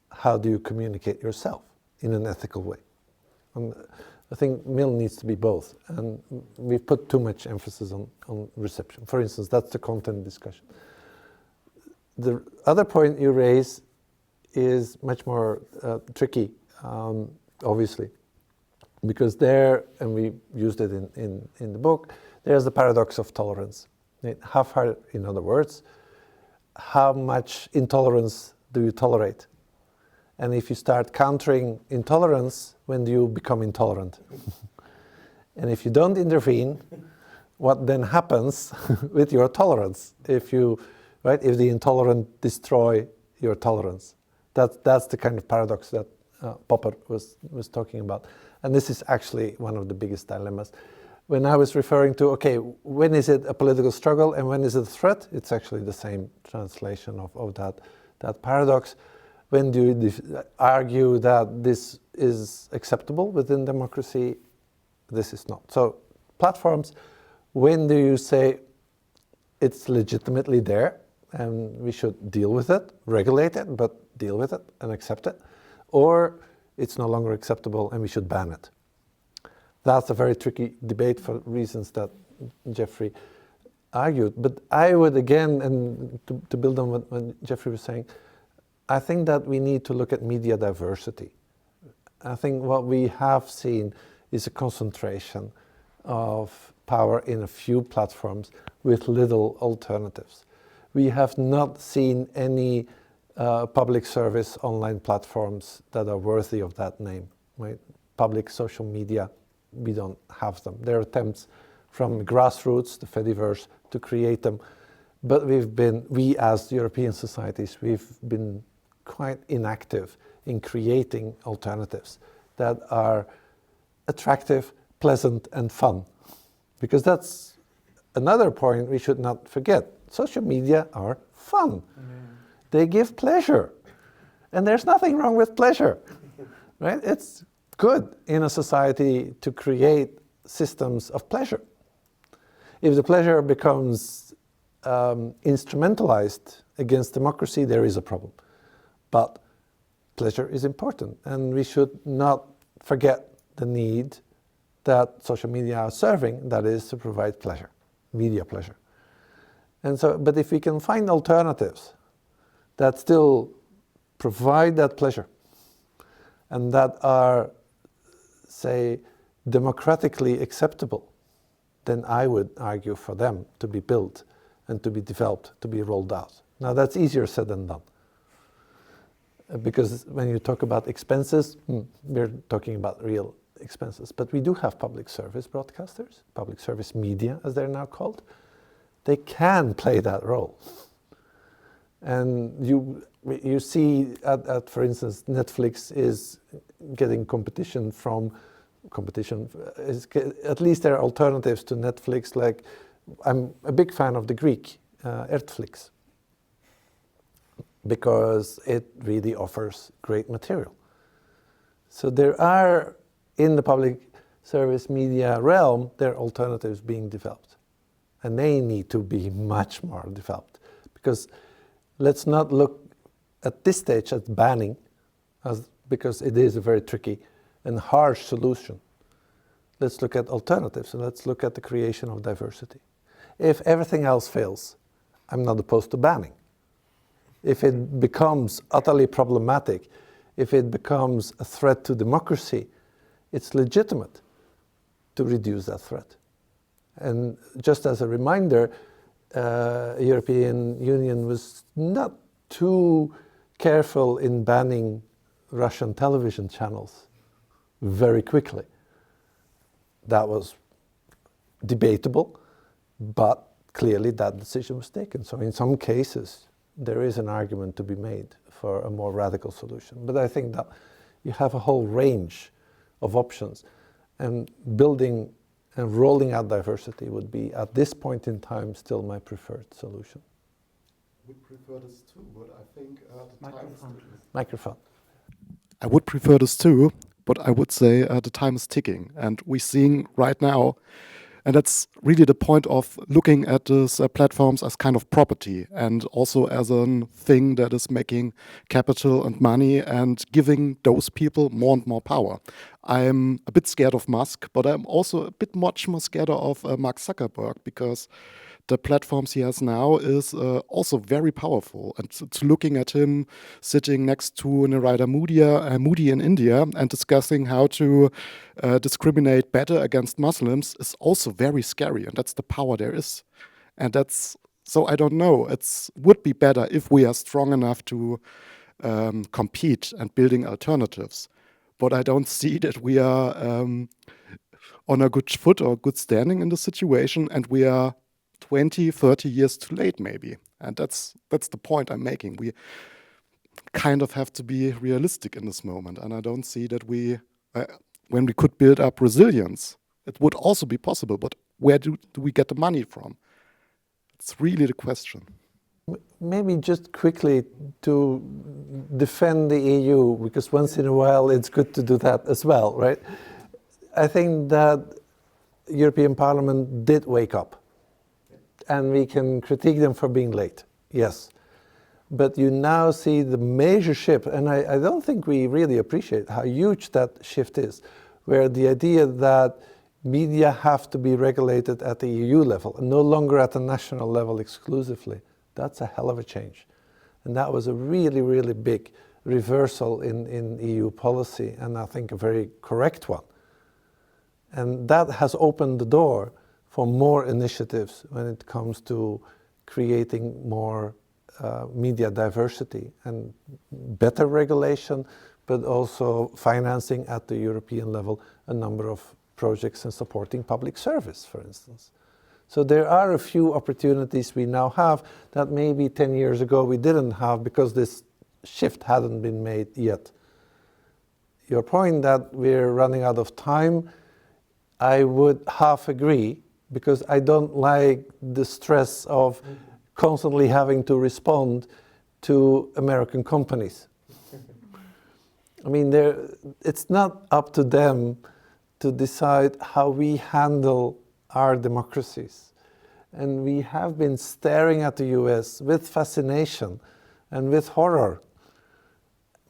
How do you communicate yourself in an ethical way? And I think MIL needs to be both, and we've put too much emphasis on reception. For instance, that's the content discussion. The other point you raise is much more tricky, obviously, because there, and we used it in the book, there's the paradox of tolerance. How far, in other words, how much intolerance do you tolerate? And if you start countering intolerance, when do you become intolerant? And if you don't intervene, what then happens with your tolerance? If the intolerant destroy your tolerance, that's the kind of paradox that Popper was talking about. And this is actually one of the biggest dilemmas. When I was referring to, okay, when is it a political struggle and when is it a threat? It's actually the same translation of that paradox. When do you argue that this is acceptable within democracy? This is not. So platforms, when do you say it's legitimately there and we should deal with it, regulate it, but deal with it and accept it? Or it's no longer acceptable and we should ban it? That's a very tricky debate for reasons that Jeffrey argued. But I would again, and to build on what Jeffrey was saying, I think that we need to look at media diversity. I think what we have seen is a concentration of power in a few platforms with little alternatives. We have not seen any public service online platforms that are worthy of that name, right? Public social media, we don't have them. There are attempts from grassroots, the Fediverse, to create them. But we as European societies, we've been quite inactive in creating alternatives that are attractive, pleasant, and fun. Because that's another point we should not forget. Social media are fun. They give pleasure. And there's nothing wrong with pleasure, right? It's good in a society to create systems of pleasure. If the pleasure becomes instrumentalized against democracy, there is a problem. But pleasure is important, and we should not forget the need that social media are serving, that is to provide pleasure, media pleasure. And so, but if we can find alternatives that still provide that pleasure and that are, say, democratically acceptable, then I would argue for them to be built and to be developed, to be rolled out. Now that's easier said than done. Because when you talk about expenses, we're talking about real expenses. But we do have public service broadcasters, public service media, as they're now called. They can play that role. And you see, for instance, Netflix is getting at least there are alternatives to Netflix, like I'm a big fan of the Greek, Netflix, because it really offers great material. So there are, in the public service media realm, there are alternatives being developed. And they need to be much more developed. Because let's not look at this stage at banning, because it is a very tricky and harsh solution. Let's look at alternatives, and let's look at the creation of diversity. If everything else fails, I'm not opposed to banning. If it becomes utterly problematic, if it becomes a threat to democracy, it's legitimate to reduce that threat. And just as a reminder, European Union was not too careful in banning Russian television channels very quickly. That was debatable, but clearly that decision was taken. So in some cases, there is an argument to be made for a more radical solution. But I think that you have a whole range of options, and building and rolling out diversity would be, at this point in time, still my preferred solution. I would prefer this too, but I think Microphone. I would prefer this too, but I would say the time is ticking, and we're seeing right now, and that's really the point of looking at these platforms as kind of property, and also as a thing that is making capital and money and giving those people more and more power. I'm a bit scared of Musk, but I'm also a bit much more scared of Mark Zuckerberg, because the platforms he has now is also very powerful. And it's looking at him sitting next to Narendra Modi in India and discussing how to discriminate better against Muslims is also very scary. And that's the power there is. And that's, so I don't know, it would be better if we are strong enough to compete and building alternatives. But I don't see that we are on a good foot or good standing in the situation, and we are 20, 30 years too late, maybe. And that's the point I'm making. We kind of have to be realistic in this moment. And I don't see that when we could build up resilience, it would also be possible. But where do we get the money from? It's really the question. Maybe just quickly to defend the EU, because once in a while it's good to do that as well, right? I think that European Parliament did wake up. And we can critique them for being late, yes. But you now see the major shift, and I don't think we really appreciate how huge that shift is, where the idea that media have to be regulated at the EU level and no longer at the national level exclusively, that's a hell of a change. And that was a really, really big reversal in EU policy, and I think a very correct one. And that has opened the door for more initiatives when it comes to creating more media diversity and better regulation, but also financing at the European level a number of projects and supporting public service, for instance. So there are a few opportunities we now have that maybe 10 years ago we didn't have because this shift hadn't been made yet. Your point that we're running out of time, I would half agree, because I don't like the stress of constantly having to respond to American companies. I mean, it's not up to them to decide how we handle our democracies. And we have been staring at the US with fascination and with horror.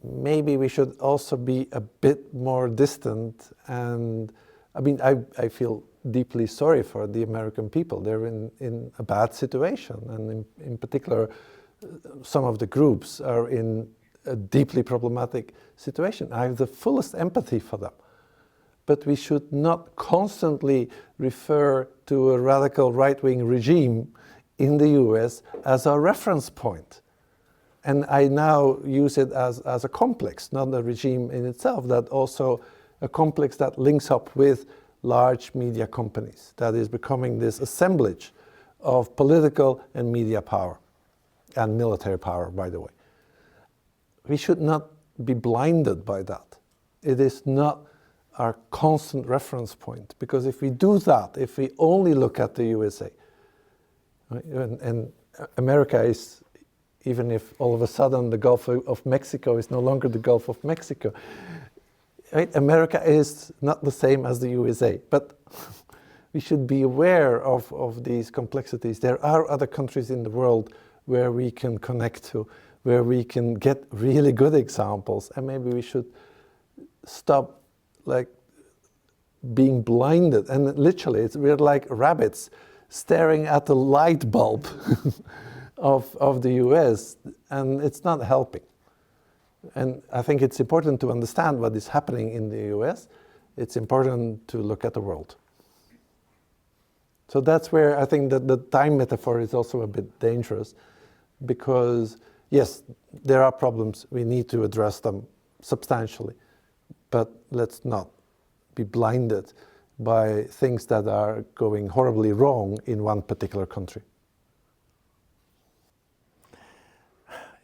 Maybe we should also be a bit more distant. And I mean, I feel deeply sorry for the American people. They're in a bad situation. And in particular, some of the groups are in a deeply problematic situation. I have the fullest empathy for them. But we should not constantly refer to a radical right-wing regime in the US as our reference point. And I now use it as a complex, not a regime in itself, that also a complex that links up with large media companies, that is becoming this assemblage of political and media power, and military power, by the way. We should not be blinded by that. It is not our constant reference point, because if we do that, if we only look at the USA, right, and America is, even if all of a sudden the Gulf of Mexico is no longer the Gulf of Mexico, right? America is not the same as the USA, but we should be aware of these complexities. There are other countries in the world where we can connect to, where we can get really good examples, and maybe we should stop like being blinded. And literally, we're like rabbits staring at the light bulb of the US, and it's not helping. And I think it's important to understand what is happening in the US. It's important to look at the world. So that's where I think that the time metaphor is also a bit dangerous, because yes, there are problems, we need to address them substantially, but let's not be blinded by things that are going horribly wrong in one particular country.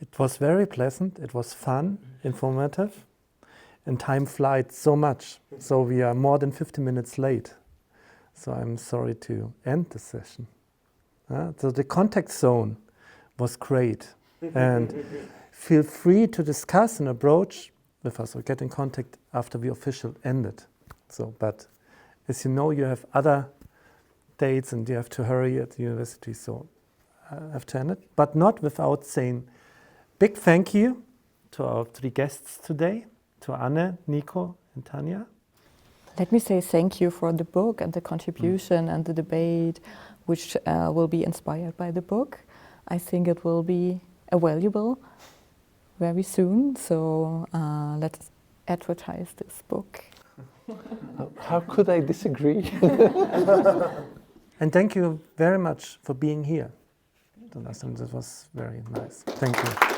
It was very pleasant, it was fun, informative, and time flies so much. So we are more than 50 minutes late. So I'm sorry to end the session. So the contact zone was great. And feel free to discuss and approach with us or get in contact after the official ended. So, but as you know, you have other dates and you have to hurry at the university, so I have to end it. But not without saying big thank you to our three guests today, to Anne, Nico, and Tanja. Let me say thank you for the book and the contribution and the debate, which will be inspired by the book. I think it will be valuable very soon, so let's advertise this book. How could I disagree? And thank you very much for being here. This was very nice. Thank you.